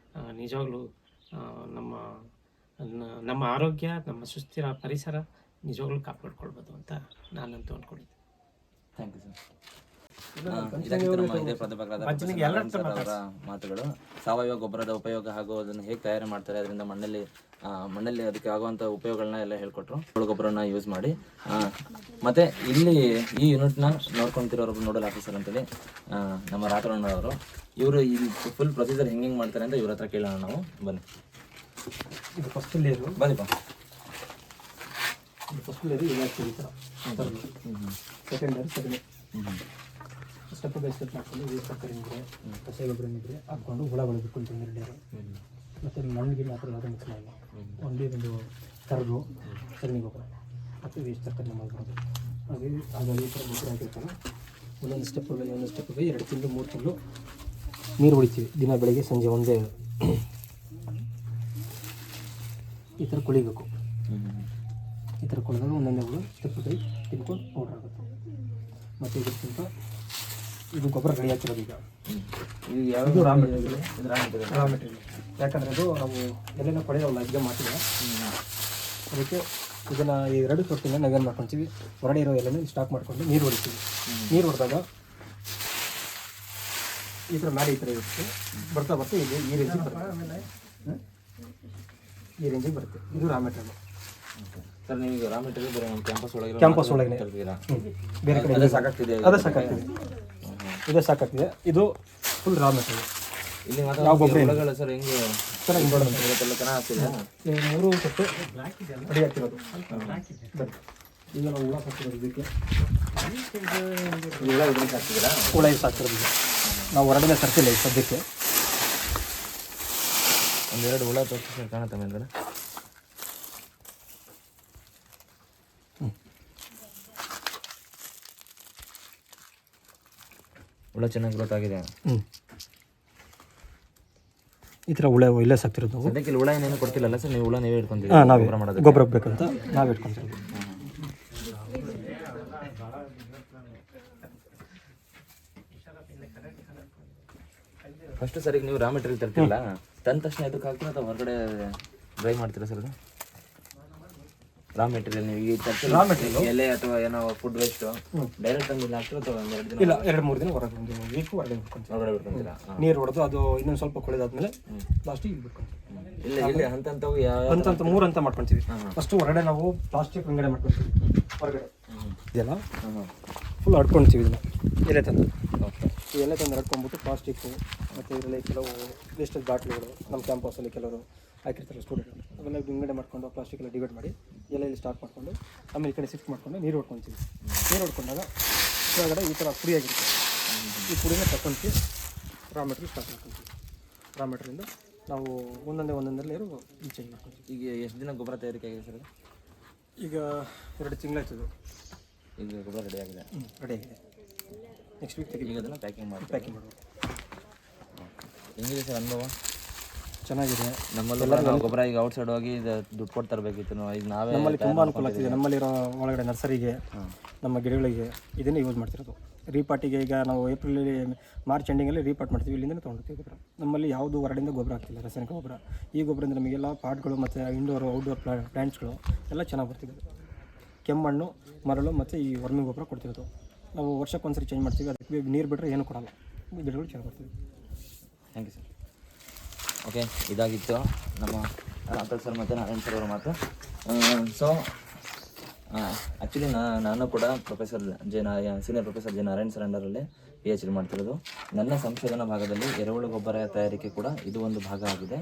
ನಿಜವಾಗ್ಲೂ ನಮ್ಮ ಆರೋಗ್ಯ, ನಮ್ಮ ಸುಸ್ಥಿರ ಪರಿಸರ ನಿಜವಾಗ್ಲೂ ಕಾಪಾಡ್ಕೊಳ್ಬೋದು ಅಂತ ನಾನಂತೂ ಅಂದ್ಕೊಂಡಿದ್ದೆ. Thank you sir. ಇದೇ ಪ್ರಾಧ್ಯಾಪಕರಾದ ಅವರ ಮಾತುಗಳು. ಸಾವಯವ ಗೊಬ್ಬರದ ಉಪಯೋಗ ಹಾಗೂ ಅದನ್ನು ಹೇಗೆ ತಯಾರು ಮಾಡ್ತಾರೆ, ಅದರಿಂದ ಮಣ್ಣಲ್ಲಿ ಅದಕ್ಕೆ ಆಗುವಂಥ ಉಪಯೋಗಗಳನ್ನ ಎಲ್ಲ ಹೇಳ್ಕೊಟ್ರು. ಗೊಬ್ಬರನ ಯೂಸ್ ಮಾಡಿ ಮತ್ತು ಇಲ್ಲಿ ಈ ಯೂನಿಟ್ನ ನೋಡ್ಕೊತಿರೋರು ನೋಡಲ್ ಆಫೀಸರ್ ಅಂತೇಳಿ ನಮ್ಮ ರಾಠೋಡಣ್ಣವರು. ಇವರು ಈ ಫುಲ್ ಪ್ರೊಸೀಜರ್ ಹೆಂಗೆ ಮಾಡ್ತಾರೆ ಅಂತ ಇವ್ರ ಹತ್ರ ಕೇಳೋಣ ನಾವು. ಬನ್ನಿ. ಇದು ಫಸ್ಟ್ ಲೇಯರು. ಬನ್ನಿಪ್ಪ. ಫಸ್ಟ್ ಲೇಯರು ಎಲ್ಲ ಈ ಥರ, second layer second step by step ಹಾಕ್ಕೊಂಡು ವೇಸ್ಟ್ ಹಾಕಿದ್ರೆ ಕಸೆ ಗೊಬ್ಬರ ಇದ್ದರೆ ಹಾಕ್ಕೊಂಡು ಹುಳಗಳು ಬಿಟ್ಕೊಳ್ತೀನಿ 2 ಲೇಯರು. ಮತ್ತು ಮಣ್ಣಿಗೆ ಮಾತ್ರ ಯಾವುದೂ ಮಿಕ್ಸ್ ಮಾಡಲ್ಲ. ಒಂದು ಕರಗು, ಸಗಣಿ ಗೊಬ್ಬರ ಮತ್ತು ವೇಸ್ಟ್ ತಕ್ಕಂತೆ ಮಾಡ್ಬೋದು. ಹಾಗಾಗಿ ಈ ಥರ ಗೊಬ್ಬರ ಹಾಕಿರ್ತಾನೆ. ಒಂದೊಂದು ಸ್ಟೆಪ್ಗೆ 2 ತಿಂಗಳು 3 ತಿಂಗಳು ನೀರು ಹೊಡಿತೀವಿ. ದಿನ ಬೆಳಗ್ಗೆ ಸಂಜೆ ಒಂದೇ ಈ ಥರ ಕುಳಿಬೇಕು. ಈ ಥರ ಕುಳಿದಾಗ ಒಂದೊಂದೇ ಹುಳು ಸ್ಟೆಪ್ ತಿನ್ಕೊಂಡು ಪೌಡ್ರ್ ಆಗುತ್ತೆ. ಮತ್ತು ಇದಕ್ಕಿಂತ ಇದು ಗೊಬ್ಬರ ರೆಡಿ ಹಾಕಿರೋದು. ಈಗ ಇದು ರಾ ಮೆಟೀರಿಯಲ್. ಯಾಕಂದರೆ ಅದು ನಾವು ಎಲ್ಲೆಲ್ಲ ಪಡೆಯೋಲ್ಲ, ಅಡುಗೆ ಮಾಡ್ತೀವಿ. ಅದಕ್ಕೆ ಇದನ್ನು 2 ತೊಟ್ಟಿನ ನಾವೇನು ಮಾಡ್ಕೊಳ್ತೀವಿ, ಹೊರಡೆ ಇರೋ ಎಲ್ಲನೂ ಸ್ಟಾಕ್ ಮಾಡಿಕೊಂಡು ನೀರು ಹೊಡಿತೀವಿ. ನೀರು ಹೊಡೆದಾಗ ಈ ಥರ ಮೇಲೆ ಈ ಥರ ಇರುತ್ತೆ. ಬರ್ತಾ ಇದು ಈ ರೇಂಜಿಗೆ ಬರುತ್ತೆ. ಈ ರೇಂಜಿಗೆ ಬರುತ್ತೆ. ಇದು ರಾ ಮೆಟೀರಿಯಲ್. ಸರ್, ನೀವು ರಾ ಮೆಟೀರಿಯಲ್ ಬರೀ ಕ್ಯಾಂಪಸ್ ಒಳಗೆ ಬೇರೆ ಕಡೆ ಅದೇ ಸಾಕಾಗ್ತಿದೆ. ಇದೇ ಸಾಕಾಗ್ತಿದೆ. ಇದು ಫುಲ್ ರಾ ಮೆಟೀರಿಯಲ್. ಇಲ್ಲಿ ಮಾತ್ರ ಸರ್ ಹೆಂಗೆ ಸರ್ ಎಲ್ಲ ಚೆನ್ನಾಗಿ ಆಗ್ತಿದೆ. 3 ತೊಟ್ಟು ರೆಡಿ ಆಗ್ತಿರೋದು. ಈಗ ನಾವು ಹುಳ ಸಾಕ್ತಿರೋದು. ಇದಕ್ಕೆ ಹುಳ ಇದಕ್ಕೆ ಹಾಕ್ತಿದ್ದೀರಾ? ಹುಳ ಇದು ಸಾಕ್ತಿರೋದು. ನಾವು ಹೊರಗಡೆ ತರ್ತಿಲ್ಲ ಈ ಸದ್ಯಕ್ಕೆ. 1-2 ಹುಳ ತೋರಿಸಿ ಕಾಣುತ್ತೆ ಮೇಲ್ಗಡೆ. ಹುಳ ಚೆನ್ನಾಗಿ ಗ್ರೋತ್ ಆಗಿದೆ. ಈ ಥರ ಹುಳ ಇಲ್ಲೇ ಸಾಕ್ತಿರೋದು ನಾವು. ಸದ್ಯಕ್ಕೆ ಹುಳ ಏನೇನು ಕೊಡ್ತಿಲ್ಲಲ್ಲ ಸರ್, ನೀವು ಹುಳ ನೀವೇ ಇಟ್ಕೊಂತೀವಿ? ಹಾಂ, ನಾವೇ ಗೊಬ್ಬರ ಮಾಡೋದು ಗೊಬ್ಬರ ಬೇಕಂತ ನಾವೇ ಇಟ್ಕೊತೀವಿ. ಫಸ್ಟ್ ಸರಿಗೆ ನೀವು ರಾ ಮೆಟೀರಿಯಲ್ ತರ್ತಿಲ್ಲ, ತಂದ ತಕ್ಷಣ ಇದಕ್ಕೆ ಹಾಕ್ತೀರಾ ಅಥವಾ ಹೊರಗಡೆ ಡ್ರೈ ಮಾಡ್ತೀರಾ ಸರ್? ಅದು ರಾ ಮೆಟೀರಿಯಲ್ ನೀವು ಈಗ ತರ್ತೀರಾ, ರಾ ಮೆಟೀರಿಯಲ್ ಎಲೆ ಅಥವಾ ಏನೋ ಫುಡ್ ವೇಸ್ಟ್ ಡೈರೆಕ್ಟ್ ತಂದು ಹಾಕ್ತೀರಾ ಅಥವಾ ಒಂದೆರಡು ದಿನ? ಇಲ್ಲ, 2-3 ದಿನ ಹೊರಗೆ ಒಂದು ವೀಕು ಹೊರಗಡೆ ಬಿಟ್ಕೊಂತೀವಿ. ಹೊರಗಡೆ ಬಿಡ್ಕೊಂತೀರಾ? ನೀರು ಹೊಡೆದು ಅದು ಇನ್ನೊಂದು ಸ್ವಲ್ಪ ಕೊಳೆದಾದ್ಮೇಲೆ ಲಾಸ್ಟಿಗೆ ಇಲ್ಲಿ ಬಿಟ್ಕೊಂತೀವಿ. ಇಲ್ಲಿ ಹಂತವು ಅಂತ 3 ಹಂತ ಮಾಡ್ಕೊತೀವಿ. ಫಸ್ಟು ಹೊರಗಡೆ ನಾವು ಪ್ಲಾಸ್ಟಿಕ್ ಹೊರಗಡೆ ಮಾಡ್ಕೊತೀವಿ. ಹೊರಗಡೆ ಇದೆಲ್ಲ ಫುಲ್ ಹಡ್ಕೊಳ್ತೀವಿ. ಇದನ್ನು ಎಲೆ ತಂದು ಈ ಎಲೆ ತಂದು ಹಡ್ಕೊಂಡ್ಬಿಟ್ಟು ಪ್ಲಾಸ್ಟಿಕ್ಕು ಮತ್ತು ಇದರಲ್ಲಿ ಕೆಲವು ವೇಸ್ಟೇಜ್ ಬಾಟ್ಲುಗಳು ನಮ್ಮ ಕ್ಯಾಂಪಸಲ್ಲಿ ಕೆಲವರು ಹಾಕಿರ್ತಾರೆ ಸ್ಟೂಡೆಂಟ್, ಅವೆಲ್ಲ ಹಿಂಗಡೆ ಮಾಡ್ಕೊಂಡು ಪ್ಲಾಸ್ಟಿಕ್ ಎಲ್ಲ ಡಿವೈಡ್ ಮಾಡಿ ಎಲೆಯಲ್ಲಿ ಸ್ಟಾರ್ಟ್ ಮಾಡಿಕೊಂಡು ಆಮೇಲೆ ಈ ಕಡೆ ಶಿಫ್ಟ್ ಮಾಡ್ಕೊಂಡು ನೀರು ಹೊಡ್ಕೊತೀವಿ. ನೀರು ಹೊಡ್ಕೊಂಡಾಗ ಕೆಳಗಡೆ ಈ ಥರ ಪುಡಿಯಾಗಿರುತ್ತೆ. ಈ ಪುಡಿನ ತಗೊಂತೀವಿ, ರಾ ಮೆಟೀರಿಯಲ್ ಸ್ಟಾರ್ಟ್ ಮಾಡ್ಕೊತೀವಿ. ರಾ ಮೆಟೀರಿಯಿಂದ ನಾವು ಒಂದೊಂದೇ ಲೇಯರು ಚೇಂಜ್ ಮಾಡ್ಕೊತೀವಿ. ಈಗ ಎಷ್ಟು ದಿನ ಗೊಬ್ಬರ ತಯಾರಿಕೆ ಆಗಿದೆ ಸರ್? ಈಗ 2 ತಿಂಗಳಾಯ್ತದು. ಈಗ ಗೊಬ್ಬರ ರೆಡಿ ಆಗಿದೆ? ರೆಡಿ ಆಗಿದೆ. ನೆಕ್ಸ್ಟ್ ವೀಕ್ ತೆಗಿ. ಈಗ ಅದನ್ನು ಪ್ಯಾಕಿಂಗ್ ಮಾಡ್ಬೋದು. ಹೆಂಗಿದೆ ಸರ್ ಅನುಭವ? ಚೆನ್ನಾಗಿದೆ. ನಮ್ಮಲ್ಲಿ ನಾವು ಗೊಬ್ಬರ ಈಗ ಔಟ್ಸೈಡ್ ಹೋಗಿ ದುಡ್ಡು ಕೊಟ್ಟು ತರಬೇಕಿತ್ತು. ಈಗ ನಾವೇ ನಮ್ಮಲ್ಲಿ ತುಂಬ ಅನುಕೂಲ ಆಗ್ತಿದೆ. ನಮ್ಮಲ್ಲಿರೋ ಒಳಗಡೆ ನರ್ಸರಿಗೆ, ನಮ್ಮ ಗಿಡಗಳಿಗೆ ಇದನ್ನೇ ಯೂಸ್ ಮಾಡ್ತಿರೋದು. ರೀಪಾಟಿಗೆ ಈಗ ನಾವು ಮಾರ್ಚ್ ಎಂಡಿಂಗಲ್ಲಿ ರೀಪಾಟ್ ಮಾಡ್ತೀವಿ, ಇಲ್ಲಿಂದಲೇ ತೊಗೊಂಡಿರ್ತೀವಿ ಗೊಬ್ಬರ. ನಮ್ಮಲ್ಲಿ ಯಾವುದು ಹೊರಡಿಂದ ಗೊಬ್ಬರ ಆಗ್ತಿಲ್ಲ, ರಾಸಾಯನಿಕ ಗೊಬ್ಬರ. ಈ ಗೊಬ್ಬರದಿಂದ ನಮಗೆಲ್ಲ ಪಾಟ್ಗಳು ಮತ್ತು ಇಂಡೋರ್ ಔಟ್ಡೋರ್ ಪ್ಲ್ಯಾಂಟ್ಸ್ಗಳು ಎಲ್ಲ ಚೆನ್ನಾಗಿ ಬರ್ತಿದೆ. ಕೆಮ್ಮಣ್ಣು, ಮರಳು ಮತ್ತು ಈ ವರ್ಮಿ ಗೊಬ್ಬರ ಕೊಡ್ತಿರೋದು. ನಾವು ವರ್ಷಕ್ಕೊಂದ್ಸರಿ ಚೇಂಜ್ ಮಾಡ್ತೀವಿ. ಅದಕ್ಕೆ ನೀರು ಬಿಟ್ಟರೆ ಏನೂ ಕೊಡಲ್ಲ, ಗಿಡಗಳು ಚೆನ್ನಾಗಿ ಬರ್ತೀವಿ. Thank you sir. ಓಕೆ, ಇದಾಗಿತ್ತು ನಮ್ಮ ರಾಕಲ್ ಸರ್ ಮತ್ತು ನಾರಾಯಣ್ ಸರ್ ಅವರ ಮಾತು. ಸೊ ಆ್ಯಕ್ಚುಲಿ ನಾನು ಕೂಡ senior professor J Narayan sir ಅಂಡರಲ್ಲೇ PhD ಮಾಡ್ತಿರೋದು. ನನ್ನ ಸಂಶೋಧನಾ ಭಾಗದಲ್ಲಿ ಎರೆಹುಳು ಗೊಬ್ಬರ ತಯಾರಿಕೆ ಕೂಡ ಇದು ಒಂದು ಭಾಗ ಆಗಿದೆ.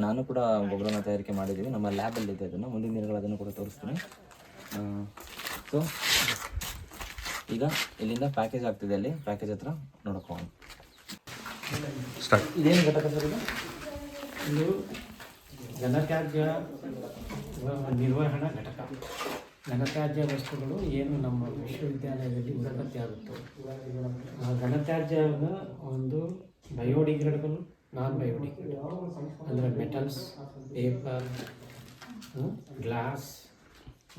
ನಾನು ಕೂಡ ಗೊಬ್ಬರನ ತಯಾರಿಕೆ ಮಾಡಿದ್ದೀವಿ, ನಮ್ಮ ಲ್ಯಾಬಲ್ಲಿದೆ. ಅದನ್ನು ಮುಂದಿನ ದಿನಗಳು ಅದನ್ನು ಕೂಡ ತೋರಿಸ್ತೀನಿ. ಸೊ ಈಗ ಇಲ್ಲಿಂದ ಪ್ಯಾಕೇಜ್ ಆಗ್ತಿದೆ, ಅಲ್ಲಿ ಪ್ಯಾಕೇಜ್ ಹತ್ರ ನೋಡ್ಕೊಂಡು ಸ್ಟಾರ್ಟ್. ಇದೇನು ಘಟಕ ಸರ್ ಇದು? ಇದು ಘನತ್ಯಾಜ್ಯ ನಿರ್ವಹಣಾ ಘಟಕ. ಘನತ್ಯಾಜ್ಯ ವಸ್ತುಗಳು ಏನು ನಮ್ಮ ವಿಶ್ವವಿದ್ಯಾಲಯದಲ್ಲಿ ಉತ್ಪತ್ತಿ ಆಗುತ್ತವೆ, ಆ ಘನತ್ಯಾಜ್ಯವನ್ನು ಒಂದು ಬಯೋಡಿಗ್ರೇಡಬಲ್, ನಾನ್ ಬಯೋಡಿಗ್ರೇಡಬಲ್ ಅಂದರೆ metals, paper, glass,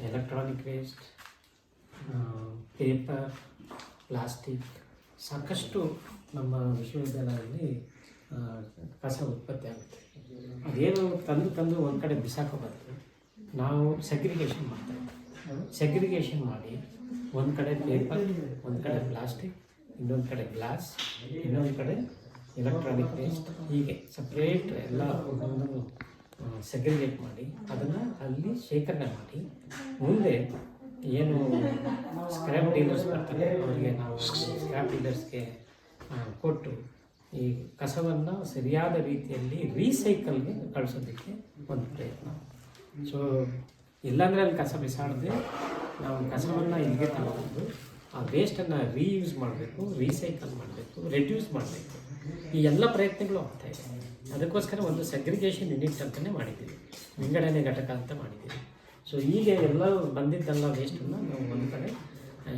electronic waste, paper, plastic, ಸಾಕಷ್ಟು ನಮ್ಮ ವಿಶ್ವವಿದ್ಯಾಲಯದಲ್ಲಿ ಕಸ ಉತ್ಪತ್ತಿ ಆಗುತ್ತೆ. ಅದೇನು ತಂದು ಒಂದು ಕಡೆ ಬಿಸಾಕೋಬಾರ್ದು, ನಾವು ಸೆಗ್ರಿಗೇಷನ್ ಮಾಡ್ತೇವೆ. ಸೆಗ್ರಿಗೇಷನ್ ಮಾಡಿ ಒಂದು ಕಡೆ ಪೇಪರ್, ಒಂದು ಕಡೆ ಪ್ಲಾಸ್ಟಿಕ್, ಇನ್ನೊಂದು ಕಡೆ ಗ್ಲಾಸ್, ಇನ್ನೊಂದು ಕಡೆ ಎಲೆಕ್ಟ್ರಾನಿಕ್ ವೇಸ್ಟ್, ಹೀಗೆ ಸಪ್ರೇಟ್ ಎಲ್ಲ ಒಂದೊಂದು ಸೆಗ್ರಿಗೇಟ್ ಮಾಡಿ ಅದನ್ನು ಅಲ್ಲಿ ಶೇಖರಣೆ ಮಾಡಿ ಮುಂದೆ ಏನು ಸ್ಕ್ರ್ಯಾಪ್ ಡೀಲರ್ಸ್ ಬರ್ತಾರೆ ಅವರಿಗೆ ನಾವು ಸ್ಕ್ರ್ಯಾಪ್ ಡೀಲರ್ಸ್ಗೆ ಕೊಟ್ಟು ಈ ಕಸವನ್ನು ಸರಿಯಾದ ರೀತಿಯಲ್ಲಿ ರೀಸೈಕಲ್ಗೆ ಕಳಿಸೋದಕ್ಕೆ ಒಂದು ಪ್ರಯತ್ನ. ಸೊ ಇಲ್ಲಾಂದರೆ ಅಲ್ಲಿ ಕಸ ಬಿಸಾಡದೆ ನಾವು ಕಸವನ್ನು ಇಲ್ಲಿಗೆ ತಗೊಂಡು ಆ ವೇಸ್ಟನ್ನು ರೀಯೂಸ್ ಮಾಡಬೇಕು, ರೀಸೈಕಲ್ ಮಾಡಬೇಕು, ರೆಡ್ಯೂಸ್ ಮಾಡಬೇಕು. ಈ ಎಲ್ಲ ಪ್ರಯತ್ನಗಳು ಆಗ್ತಾಯಿದೆ. ಅದಕ್ಕೋಸ್ಕರ ಒಂದು ಸೆಗ್ರಿಗೇಷನ್ ಯೂನಿಟ್ ಅಂತಲೇ ಮಾಡಿದ್ದೀವಿ, ವಿಂಗಡಣೆ ಘಟಕ ಅಂತ ಮಾಡಿದ್ದೀವಿ. ಸೊ ಈಗ ಎಲ್ಲ ಬಂದಿದ್ದೆಲ್ಲ ವೇಸ್ಟನ್ನು ನಾವು ಒಂದು ಕಡೆ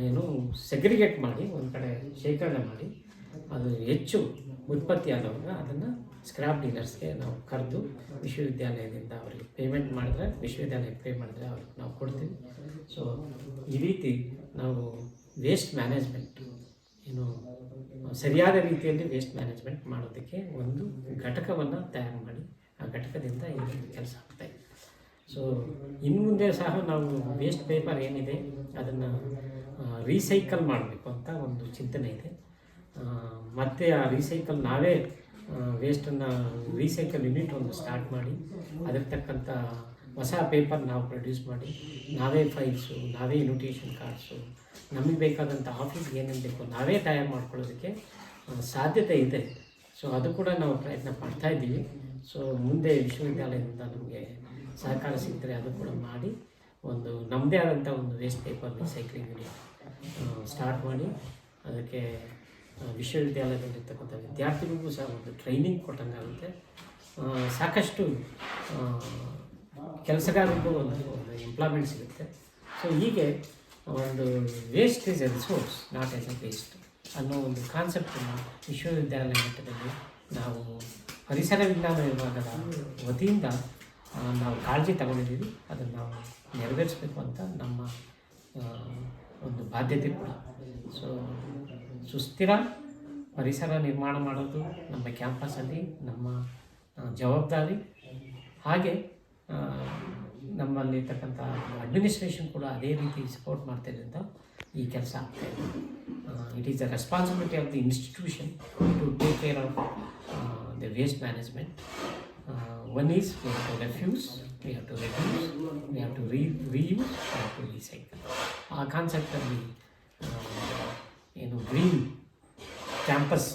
ಏನು ಸೆಗ್ರಿಗೇಟ್ ಮಾಡಿ ಒಂದು ಕಡೆ ಶೇಖರಣೆ ಮಾಡಿ ಅದು ಹೆಚ್ಚು ಉತ್ಪತ್ತಿ ಆದವಾಗ ಅದನ್ನು ಸ್ಕ್ರ್ಯಾಪ್ ಡೀಲರ್ಸ್ಗೆ ನಾವು ಕರೆದು ವಿಶ್ವವಿದ್ಯಾಲಯದಿಂದ ಅವರಿಗೆ ಪೇಮೆಂಟ್ ಮಾಡಿದ್ರೆ, ವಿಶ್ವವಿದ್ಯಾಲಯಕ್ಕೆ ಪೇ ಮಾಡಿದ್ರೆ ಅವ್ರಿಗೆ ನಾವು ಕೊಡ್ತೀವಿ. ಸೊ ಈ ರೀತಿ ನಾವು ವೇಸ್ಟ್ ಮ್ಯಾನೇಜ್ಮೆಂಟ್ ಏನು ಸರಿಯಾದ ರೀತಿಯಲ್ಲಿ ವೇಸ್ಟ್ ಮ್ಯಾನೇಜ್ಮೆಂಟ್ ಮಾಡೋದಕ್ಕೆ ಒಂದು ಘಟಕವನ್ನು ತಯಾರು ಮಾಡಿ ಆ ಘಟಕದಿಂದ ಈ ಕೆಲಸ ಆಗ್ತಾಯಿದೆ. ಸೊ ಇನ್ನು ಮುಂದೆ ಸಹ ನಾವು ವೇಸ್ಟ್ ಪೇಪರ್ ಏನಿದೆ ಅದನ್ನು ರೀಸೈಕಲ್ ಮಾಡಬೇಕು ಅಂತ ಒಂದು ಚಿಂತನೆ ಇದೆ. ಮತ್ತು ಆ ರೀಸೈಕಲ್ ನಾವೇ ವೇಸ್ಟನ್ನು ರೀಸೈಕಲ್ ಯೂನಿಟ್ ಒಂದು ಸ್ಟಾರ್ಟ್ ಮಾಡಿ ಅದಕ್ಕೆ ತಕ್ಕಂಥ ಹೊಸ ಪೇಪರ್ ನಾವು ಪ್ರೊಡ್ಯೂಸ್ ಮಾಡಿ ನಾವೇ ಫೈಲ್ಸು, ನಾವೇ ಇನ್ವಿಟೇಷನ್ ಕಾರ್ಡ್ಸು, ನಮಗೆ ಬೇಕಾದಂಥ ಆಫೀಸ್ಗೆ ಏನೇನು ಬೇಕು ನಾವೇ ತಯಾರು ಮಾಡ್ಕೊಳ್ಳೋದಕ್ಕೆ ಸಾಧ್ಯತೆ ಇದೆ. ಸೊ ಅದು ಕೂಡ ನಾವು ಪ್ರಯತ್ನ ಮಾಡ್ತಾಯಿದ್ದೀವಿ. ಸೊ ಮುಂದೆ ವಿಶ್ವವಿದ್ಯಾಲಯದಿಂದ ನಮಗೆ ಸಹಕಾರ ಸಿಗ್ತದೆ, ಅದು ಕೂಡ ಮಾಡಿ ಒಂದು ನಮ್ಮದೇ ಆದಂಥ ಒಂದು waste paper recycling unit start ಮಾಡಿ ಅದಕ್ಕೆ ವಿಶ್ವವಿದ್ಯಾಲಯದಲ್ಲಿರ್ತಕ್ಕಂಥ ವಿದ್ಯಾರ್ಥಿಗಳಿಗೂ ಸಹ ಒಂದು ಟ್ರೈನಿಂಗ್ ಕೊಟ್ಟಂಗಾಗುತ್ತೆ. ಸಾಕಷ್ಟು ಕೆಲಸಗಾರರಿಗೂ ಒಂದು ಎಂಪ್ಲಾಯ್ಮೆಂಟ್ ಸಿಗುತ್ತೆ. ಸೊ ಹೀಗೆ ಒಂದು waste is A resource, not as A waste. ಅನ್ನೋ ಒಂದು ಕಾನ್ಸೆಪ್ಟನ್ನು ವಿಶ್ವವಿದ್ಯಾಲಯ ಮಟ್ಟದಲ್ಲಿ ನಾವು ಪರಿಸರ ವಿಜ್ಞಾನ ವಿಭಾಗದ ವತಿಯಿಂದ ನಾವು ಕಾಳಜಿ ತಗೊಂಡಿದ್ದೀವಿ. ಅದನ್ನು ನಾವು ನೆರವೇರಿಸಬೇಕು ಅಂತ ನಮ್ಮ ಒಂದು ಬಾಧ್ಯತೆ ಕೂಡ. ಸೊ ಸುಸ್ಥಿರ ಪರಿಸರ ನಿರ್ಮಾಣ ಮಾಡೋದು ನಮ್ಮ ಕ್ಯಾಂಪಸಲ್ಲಿ ನಮ್ಮ ಜವಾಬ್ದಾರಿ. ಹಾಗೆ ನಮ್ಮಲ್ಲಿರ್ತಕ್ಕಂಥ ಅಡ್ಮಿನಿಸ್ಟ್ರೇಷನ್ ಕೂಡ ಅದೇ ರೀತಿ ಸಪೋರ್ಟ್ ಮಾಡ್ತಿದ್ದರಿಂದ ಈ ಕೆಲಸ ಆಗ್ತಾಯಿದೆ. It is the responsibility of the institution to take care of the waste management. One is we have to refuse, we have to reduce, we have to reuse, we have to recycle. ಆ ಕಾನ್ಸೆಪ್ಟಲ್ಲಿ ಏನು green campus,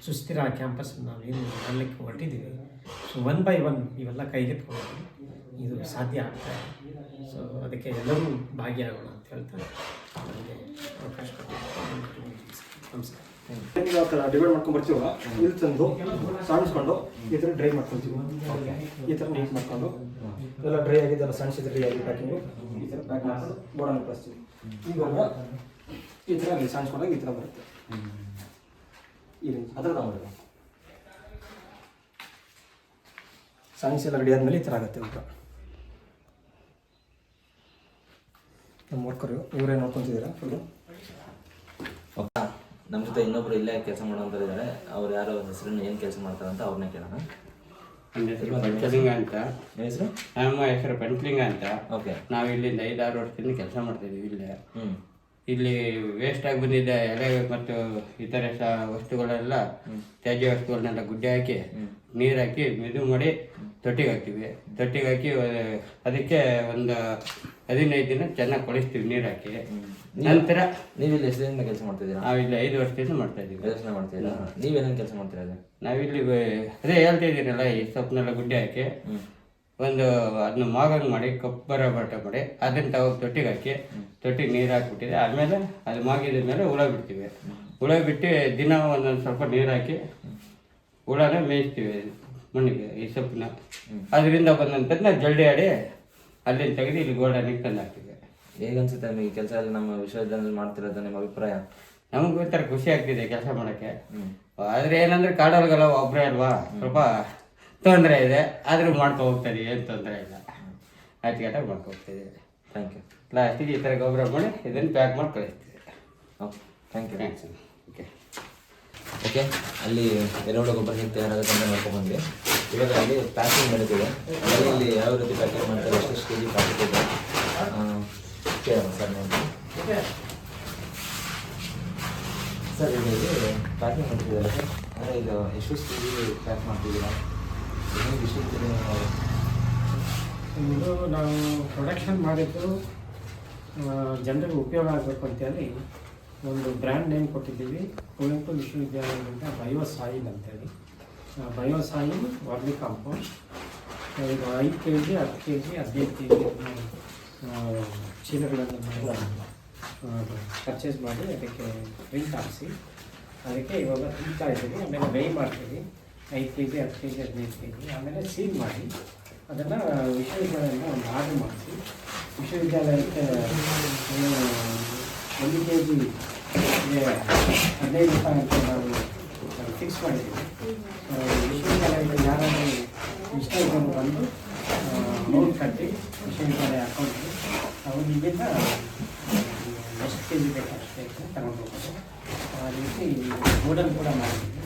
ಸುಸ್ಥಿರ campus ನಾವೇನು ಮಾಡಲಿಕ್ಕೆ ಹೊರಟಿದ್ದೀವಿ. So 1 by 1 ಇವೆಲ್ಲ ಕೈಗೆತ್ಕೊಂಡು ಇದು ಸಾಧ್ಯ ಆಗ್ತದೆ. So ಅದಕ್ಕೆ ಎಲ್ಲರೂ ಭಾಗಿಯಾಗೋಣ ಅಂತ ಹೇಳ್ತಾರೆ. ನನಗೆ ಅವಕಾಶ ಕೊಟ್ಟಿದ್ದು ನಮಸ್ಕಾರ. ಡಿವೈಡ್ ಮಾಡ್ಕೊಂಡು ಬರ್ತೀವಲ್ಲ, ಇಲ್ಲಿ ತಂದು ಸಾಣಿಸ್ಕೊಂಡು ಈ ಥರ ಡ್ರೈ ಮಾಡ್ಕೊಳ್ತೀವಿ. ಈ ಥರ ನೀಟ್ ಮಾಡ್ಕೊಂಡು ಎಲ್ಲ ಡ್ರೈ ಆಗಿದ್ದೆಲ್ಲ ಸಣ್ಣಿಸಿದ್ರೆ ಅಲ್ಲಿ ಪ್ಯಾಕಿಂಗು ಈ ಥರ ಪ್ಯಾಕ್ ಮಾಡ್ಕೊಂಡು ಗೋಡನ್ನು ಕಳಿಸ್ತೀವಿ. ಇವಾಗ ಈ ಥರ ಅಲ್ಲಿ ಸಾಣಿಸ್ಕೊಂಡಾಗ ಈ ಥರ ಬರುತ್ತೆ. ಈ ರೀತಿ ಅದರ ತಗೊಂಡು ಸಾಣಿಸಿ ಎಲ್ಲ ರೆಡಿ ಆದಮೇಲೆ ಈ ಥರ ಆಗುತ್ತೆ. ಊಟ ನಮ್ಮ ವರ್ಕರು ಇವರೇ ನೋಡ್ಕೊತಿದ್ದೀರಾ ಫುಲ್ಲು. ನಮ್ಮ ಜೊತೆ ಇನ್ನೊಬ್ರು ಇಲ್ಲೇ ಕೆಲಸ ಮಾಡೋಂಥವ್ರು ಇದ್ದಾರೆ. ಅವ್ರು ಯಾರೋ ಹೆಸರನ್ನು ಏನು ಕೆಲಸ ಮಾಡ್ತಾರೆ ಅಂತ ಅವ್ರನ್ನೇ ಕೇಳೋಣ. ನನ್ನ ಹೆಸರು ಪಂಚಲಿಂಗ ಅಂತ. ಹೆಸರು? ನಮ್ಮ ಹೆಸರು ಪಂಚಲಿಂಗ ಅಂತ. ಓಕೆ. ನಾವು ಇಲ್ಲಿಂದ 5-6 ವರ್ಷದಿಂದ ಕೆಲಸ ಮಾಡ್ತಾಯಿದ್ದೀವಿ ಇಲ್ಲೇ. ಇಲ್ಲಿ ವೇಸ್ಟ್ ಆಗಿ ಬಂದಿದ್ದ ಎಲೆ ಮತ್ತು ಇತರೆ ವಸ್ತುಗಳೆಲ್ಲ, ತ್ಯಾಜ್ಯ ವಸ್ತುಗಳನ್ನೆಲ್ಲ ಗುಡ್ಡೆ ಹಾಕಿ ನೀರು ಹಾಕಿ ಮೆದು ಮಾಡಿ ತೊಟ್ಟಿಗೆ ಹಾಕ್ತೀವಿ. ತೊಟ್ಟಿಗೆ ಹಾಕಿ ಅದಕ್ಕೆ ಒಂದು 15 ದಿನ ಚೆನ್ನಾಗಿ ಕೊಳಿಸ್ತೀವಿ ನೀರು ಹಾಕಿ. ನಂತರ ನೀವಿಲ್ಲಿ ಎಷ್ಟು ದಿನದಿಂದ ಕೆಲಸ ಮಾಡ್ತಿದ್ದೀರಾ? ನಾವಿಲ್ಲಿ 5 ವರ್ಷದಿಂದ ಮಾಡ್ತಾ ಇದ್ದೀವಿ. ಯೋಚನೆ ಮಾಡ್ತೀರಾ? ನೀವೇನೇನು ಕೆಲಸ ಮಾಡ್ತೀರಾ? ನಾವಿಲ್ಲಿ ಅದೇ ಹೇಳ್ತಾ ಇದ್ದೀರಲ್ಲ, ಈ ಸೊಪ್ಪನ್ನೆಲ್ಲ ಗುಡ್ಡೆ ಹಾಕಿ ಒಂದು ಅದನ್ನ ಮಾಗಂಗೆ ಮಾಡಿ ಕಪ್ಪರ ಬಟ್ಟೆ ಮಾಡಿ ಅದನ್ನ ತಗೋ ತೊಟ್ಟಿಗೆ ಹಾಕಿ ತೊಟ್ಟಿಗೆ ನೀರು ಹಾಕ್ಬಿಟ್ಟಿದೆ. ಆಮೇಲೆ ಅದು ಮಾಗಿದ ಮೇಲೆ ಹುಳ ಬಿಡ್ತೀವಿ. ಹುಳ ಬಿಟ್ಟು ದಿನ ಒಂದೊಂದು ಸ್ವಲ್ಪ ನೀರು ಹಾಕಿ ಹುಳನ ಮೇಯಿಸ್ತೀವಿ ಮಣ್ಣಿಗೆ, ಈ ಸೊಪ್ಪನ್ನ. ಅದರಿಂದ ಬಂದಂಥದ್ದನ್ನ ಜಲ್ಡಿ ಆಡಿ ಅಲ್ಲಿಂದ ತೆಗೆದು ಇಲ್ಲಿ ಗೋಲ್ಡನಿಗೆ ತಂದು ಹಾಕ್ತೀವಿ. ಹೇಗನ್ಸುತ್ತೆ ನಿಮಗೆ ಈ ಕೆಲಸ ಎಲ್ಲ ನಮ್ಮ ವಿಶ್ವವಿದ್ಯಾಲಯದಲ್ಲಿ ಮಾಡ್ತಿರೋದು? ನಿಮ್ಮ ಅಭಿಪ್ರಾಯ? ನಮಗೂ ಒಂಥರ ಖುಷಿ ಆಗ್ತಿದೆ ಕೆಲಸ ಮಾಡೋಕ್ಕೆ. ಆದರೆ ಏನಂದರೆ ಕಾಡೋರ್ಗೆಲ್ಲ ಒಬ್ಬರೇ ಅಲ್ವಾ, ಸ್ವಲ್ಪ ತೊಂದರೆ ಇದೆ. ಆದರೂ ಮಾಡ್ಕೊ ಹೋಗ್ತದೆ, ಏನು ತೊಂದರೆ ಇಲ್ಲ. ಅಚ್ಚುಕಟ್ಟಾಗಿ ಮಾಡ್ಕೊ ಹೋಗ್ತಿದ್ದೀವಿ. Thank you. ಲಾಸ್ಟಿಗೆ ಈ ಥರ ಗೊಬ್ಬರ ಮಾಡಿ ಇದನ್ನು ಪ್ಯಾಕ್ ಮಾಡಿ ಕಳಿಸ್ತೀವಿ. Okay, thank you. Thanks. Okay, ಅಲ್ಲಿ ಎರೆಹುಳ ಗೊಬ್ಬರ ಹೇಗೆ ತಯಾರಾಗುತ್ತೆ ಅಂತ ನೋಡ್ಕೊಂಡ್ಬಂದ್ವಿ. ಇವಾಗ ಅಲ್ಲಿ ಪ್ಯಾಕಿಂಗ್ ನಡೀತಿದೆ. ಅಲ್ಲಿ ಯಾವ ರೀತಿ ಪ್ಯಾಕಿಂಗ್ ಮಾಡ್ತಾರೆ, ಎಷ್ಟು ಕೆ ಜಿ ಪ್ಯಾಕೆಟ್ ಇದೆ ಕೇಳೋಣ ಸರ್. ನೋಡಿ ಸರ್, ಇಲ್ಲಿ ಪ್ಯಾಕಿಂಗ್ ಮಾಡ್ತಿದ್ದೀರಾ ಸರ್? ಅಂದರೆ ಇದು ಎಷ್ಟು ಕೆ ಜಿ ಪ್ಯಾಕ್ ಮಾಡ್ತಿದ್ದೀರಾ? ಇದು ನಾವು ಪ್ರೊಡಕ್ಷನ್ ಮಾಡಿದ್ದು ಜನರಿಗೆ ಉಪಯೋಗ ಆಗಬೇಕು ಅಂತೇಳಿ ಒಂದು ಬ್ರ್ಯಾಂಡ್ ನೇಮ್ ಕೊಟ್ಟಿದ್ದೀವಿ. ಕುವೆಂಪು ವಿಶ್ವವಿದ್ಯಾಲಯದಿಂದ ಬಯೋಸಾಯಿಲ್ ಅಂತೇಳಿ. ಬಯೋಸಾಯಿಲ್ ವರ್ಮಿ ಕಾಂಪೋಸ್ಟ್. ಇದು 5 kg, 10 kg, 15 kg ಚೀಲಗಳನ್ನು ಪರ್ಚೇಸ್ ಮಾಡಿ ಅದಕ್ಕೆ ಪ್ರಿಂಟ್ ಹಾಕಿಸಿ ಅದಕ್ಕೆ ಇವಾಗ ತುಂಬ್ತಾ ಇದ್ದೀವಿ. ಆಮೇಲೆ ವೈ ಮಾಡ್ತೀವಿ. 5 kg, 10 kg, 15 kg. ಆಮೇಲೆ ಸೀಲ್ ಮಾಡಿ ಅದನ್ನು ವಿಶ್ವವಿದ್ಯಾಲಯದಿಂದ ಒಂದು ಆರ್ಡರ್ ಮಾಡಿಸಿ ವಿಶ್ವವಿದ್ಯಾಲಯಕ್ಕೆ 1 kg 15 ರೂಪಾಯಿ ಅಂತ ನಾವು ಫಿಕ್ಸ್ ಮಾಡಿದ್ದೀವಿ. ವಿಶ್ವವಿದ್ಯಾಲಯದ ಯಾರಾದರೂ ಇಷ್ಟ ಇದ್ದವರು ಬಂದು ಅಮೌಂಟ್ ಕಟ್ಟಿ ವಿಶ್ವವಿದ್ಯಾಲಯ ಅಕೌಂಟ್ಗೆ ಅವರು ಇಲ್ಲಿಂದ ಎಷ್ಟು ಕೆ ಜಿ ಬೇಕು ಅಷ್ಟೇ ತಗೊಂಡು ಹೋಗೋದು. ಆ ರೀತಿ ಗೋಡನ್ ಕೂಡ ಮಾಡಿದ್ದೀವಿ.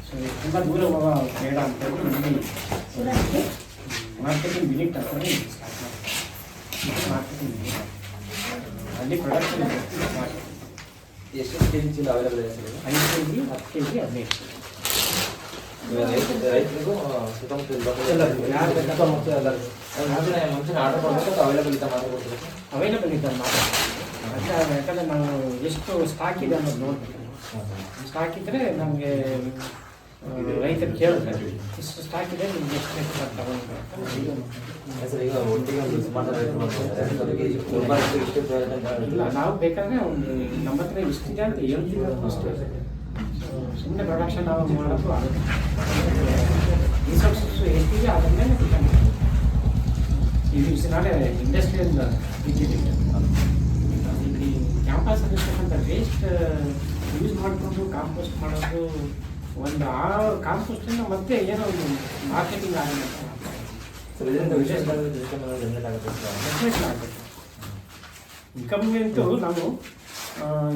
ಸೊ ತುಂಬ ದೂರ ಹೋಗೋ ಬೇಡ ಅಂತೇಳಿ ಇಲ್ಲಿ ಮಾರ್ಕೆಟಿಂಗ್ ಯೂನಿಟ್ ಅಂತಲೇ ಸ್ಟಾರ್ಟ್ ಮಾಡಿದ್ದೀವಿ. ಮಾರ್ಕೆಟಿಂಗ್ ಯೂನಿಟ್ ಅಲ್ಲಿ ಪ್ರೊಡಕ್ಷನ್ ಮಾರ್ಕೆಟಿಂಗ್. ಎಷ್ಟು ಕೆ ಜಿ ಚೀಲ ಅವೈಲೇಬಲ್ ಇದೆ ಸರ್? 5 kg, 10 kg, 15 kg. ರೈತರಿಗೂ ಸುತ್ತಮುತ್ತ ಯಾರು ಬೇಕಾದ ಮತ್ತು ಎಲ್ಲರೂ ಮುಂಚೆ ಆರ್ಡರ್ ಮಾಡಬೇಕು, ಅವೈಲೇಬಲ್ ಇದ್ದ ಮಾಡ್ಕೊಡ್ತೀವಿ. ಅವೈಲೇಬಲ್ ಇದ್ದಾರೆ ಮಾತ್ರ. ಯಾಕಂದರೆ ನಾವು ಎಷ್ಟು ಸ್ಟಾಕ್ ಇದೆ ಅನ್ನೋದು ನೋಡ್ಬೇಕು. ಸ್ಟಾಕ್ ಇದ್ದರೆ ನಮಗೆ ರೈತರು ಕೇಳ್ತಾರೆ, ಇಷ್ಟು ಸ್ಟಾಕ್ ಇದೆ ನಿಮ್ಗೆ ಎಷ್ಟು ಬೇಕು ಅಂತ ತಗೊಂಡು. ಸರ್, ಈಗ ಒಟ್ಟಿಗೆ ಒಂದು ಸುಮಾರು ರೈತರು ಮಾಡ್ತಾರೆ, ಇಷ್ಟು ಪ್ರಯೋಜನ ಇಲ್ಲ, ನಾವು ಬೇಕಾದರೆ ಒಂದು ನಮ್ಮ ಹತ್ರ ಇಷ್ಟಿದೆ ಅಂತ ಹೇಳ್ತೀವಿ ಅಷ್ಟೇ. ಸುಮ್ಮನೆ ಪ್ರೊಡಕ್ಷನ್ ನಾವು ಮಾಡೋದು ಆಗುತ್ತೆ. ರಿಸೋರ್ಸಸ್ಸು ಎಷ್ಟಿದೆ ಅದರ ಮೇಲೆ ಡಿಪೆಂಡ್ ಮಾಡ್ತೀವಿ. ಇದು ಇಸ್ ನಾಟ್ ಎ ಇಂಡಸ್ಟ್ರಿಯಲ್ ಇಲ್ಲಿ ಕ್ಯಾಂಪಸ್ ಅನ್ನಿಸ್ತಕ್ಕಂಥ ವೇಸ್ಟ್ ಯೂಸ್ ಮಾಡಿಕೊಂಡು ಕಾಂಪೋಸ್ಟ್ ಮಾಡೋದು ಒಂದು ಆ ಕಾಂಪೋಸ್ಟಿಂದ ಮತ್ತೆ ಏನೋ ಒಂದು ಮಾರ್ಕೆಟಿಂಗ್ ಆಗಲ್ಲ ಸರ್ ಇದರಿಂದ ಜನರೇಟ್ ಆಗುತ್ತೆ. ಇನ್ಕಮ್ಗಂತೂ ನಾವು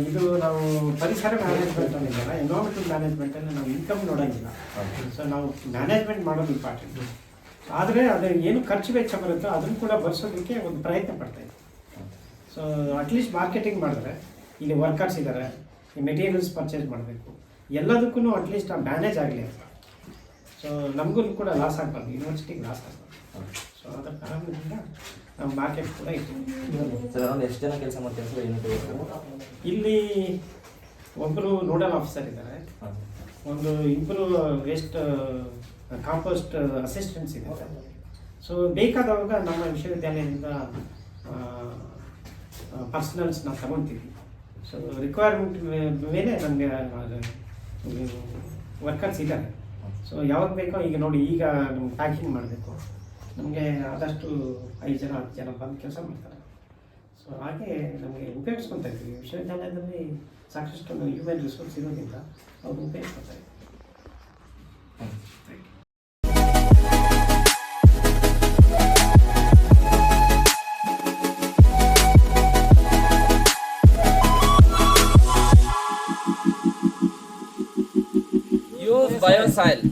ಇದು ನಾವು ಪರಿಸರ ಮ್ಯಾನೇಜ್ಮೆಂಟ್ ಅನ್ನೋದಿಲ್ಲ, ಎನ್ವೈರನ್ಮೆಂಟಲ್ ಮ್ಯಾನೇಜ್ಮೆಂಟಲ್ಲಿ ನಾವು ಇನ್ಕಮ್ ನೋಡೋಂಗಿಲ್ಲ. ಸೊ ನಾವು ಮ್ಯಾನೇಜ್ಮೆಂಟ್ ಮಾಡೋದು ಇಂಪಾರ್ಟೆಂಟ್. ಆದರೆ ಅದು ಏನು ಖರ್ಚು ವೆಚ್ಚ ಬರುತ್ತೋ ಅದನ್ನು ಕೂಡ ಬರ್ಸೋದಕ್ಕೆ ಒಂದು ಪ್ರಯತ್ನ ಪಡ್ತಾಯಿದ್ವಿ. ಸೊ ಅಟ್ಲೀಸ್ಟ್ ಮಾರ್ಕೆಟಿಂಗ್ ಮಾಡಿದ್ರೆ ಇಲ್ಲಿ ವರ್ಕರ್ಸ್ ಇದ್ದಾರೆ, ಈ ಮೆಟೀರಿಯಲ್ಸ್ ಪರ್ಚೇಸ್ ಮಾಡಬೇಕು, ಎಲ್ಲದಕ್ಕೂ ಅಟ್ಲೀಸ್ಟ್ ಆ ಮ್ಯಾನೇಜ್ ಆಗಲಿ ಅಂತ. ಸೊ ನಮಗೂ ಕೂಡ ಲಾಸ್ ಆಗಬಾರ್ದು, ಯೂನಿವರ್ಸಿಟಿಗೆ ಲಾಸ್ ಆಗಬಾರ್ದು. ಸೊ ಅದರ ಕಾರಣದಿಂದ ನಾವು ಮಾರ್ಕೆಟ್ ಕೂಡ ಇತ್ತು. ಸರ್ ಅರೌಂಡ್ ಎಷ್ಟು ಜನ ಕೆಲಸ ಮಾಡ್ತೀರಾ ಸರ್ ಇಲ್ಲಿ ಒಬ್ಬರು ನೋಡಲ್ ಆಫೀಸರ್ ಇದ್ದಾರೆ, ಒಂದು ಇಬ್ಬರು ವೇಸ್ಟ್ ಕಾಂಪೋಸ್ಟ್ ಅಸಿಸ್ಟೆಂಟ್ಸ್ ಇದ್ದಾರೆ. ಸೊ ಬೇಕಾದವಾಗ ನಮ್ಮ ವಿಶ್ವವಿದ್ಯಾಲಯದಿಂದ ಪರ್ಸನಲ್ಸ್ ನಾವು ತಗೊತೀವಿ. ಸೊ ರಿಕ್ವೈರ್ಮೆಂಟ್ ಮೇಲೆ ನಮಗೆ ವರ್ಕರ್ಸ್ ಇದ್ದಾರೆ. ಸೊ ಯಾವಾಗ ಬೇಕೋ ಈಗ ನೋಡಿ, ಈಗ ನಮ್ಗೆ ಪ್ಯಾಕಿಂಗ್ ಮಾಡಬೇಕು, ನಮಗೆ ಆದಷ್ಟು 5 ಜನ 10 ಜನ ಬಂದು ಕೆಲಸ ಮಾಡ್ತಾರೆ. ಸೊ ಹಾಗೆ ನಮಗೆ ಉಪಯೋಗಿಸ್ಕೊತಾ ಇದ್ದೀವಿ. ವಿಶ್ವವಿದ್ಯಾಲಯದಲ್ಲಿ ಸಾಕಷ್ಟು ಹ್ಯೂಮನ್ ರಿಸೋರ್ಸ್ ಇರೋದ್ರಿಂದ ಅವ್ರು ಉಪಯೋಗಿಸ್ಕೊತಾ ಇದ್ದೀವಿ. Use bio soil.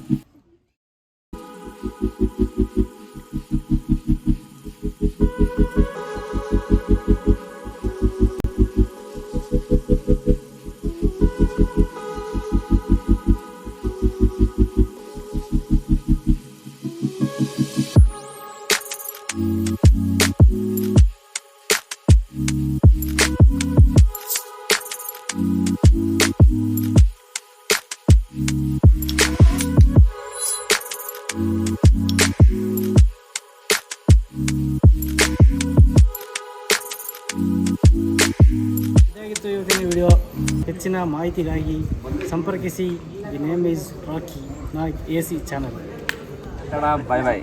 ಇದಾಗಿತ್ತು ಇವತ್ತಿನ ವಿಡಿಯೋ. ಹೆಚ್ಚಿನ ಮಾಹಿತಿಗಾಗಿ ಸಂಪರ್ಕಿಸಿ. The name is Rocky Naik AC channel. Bye bye.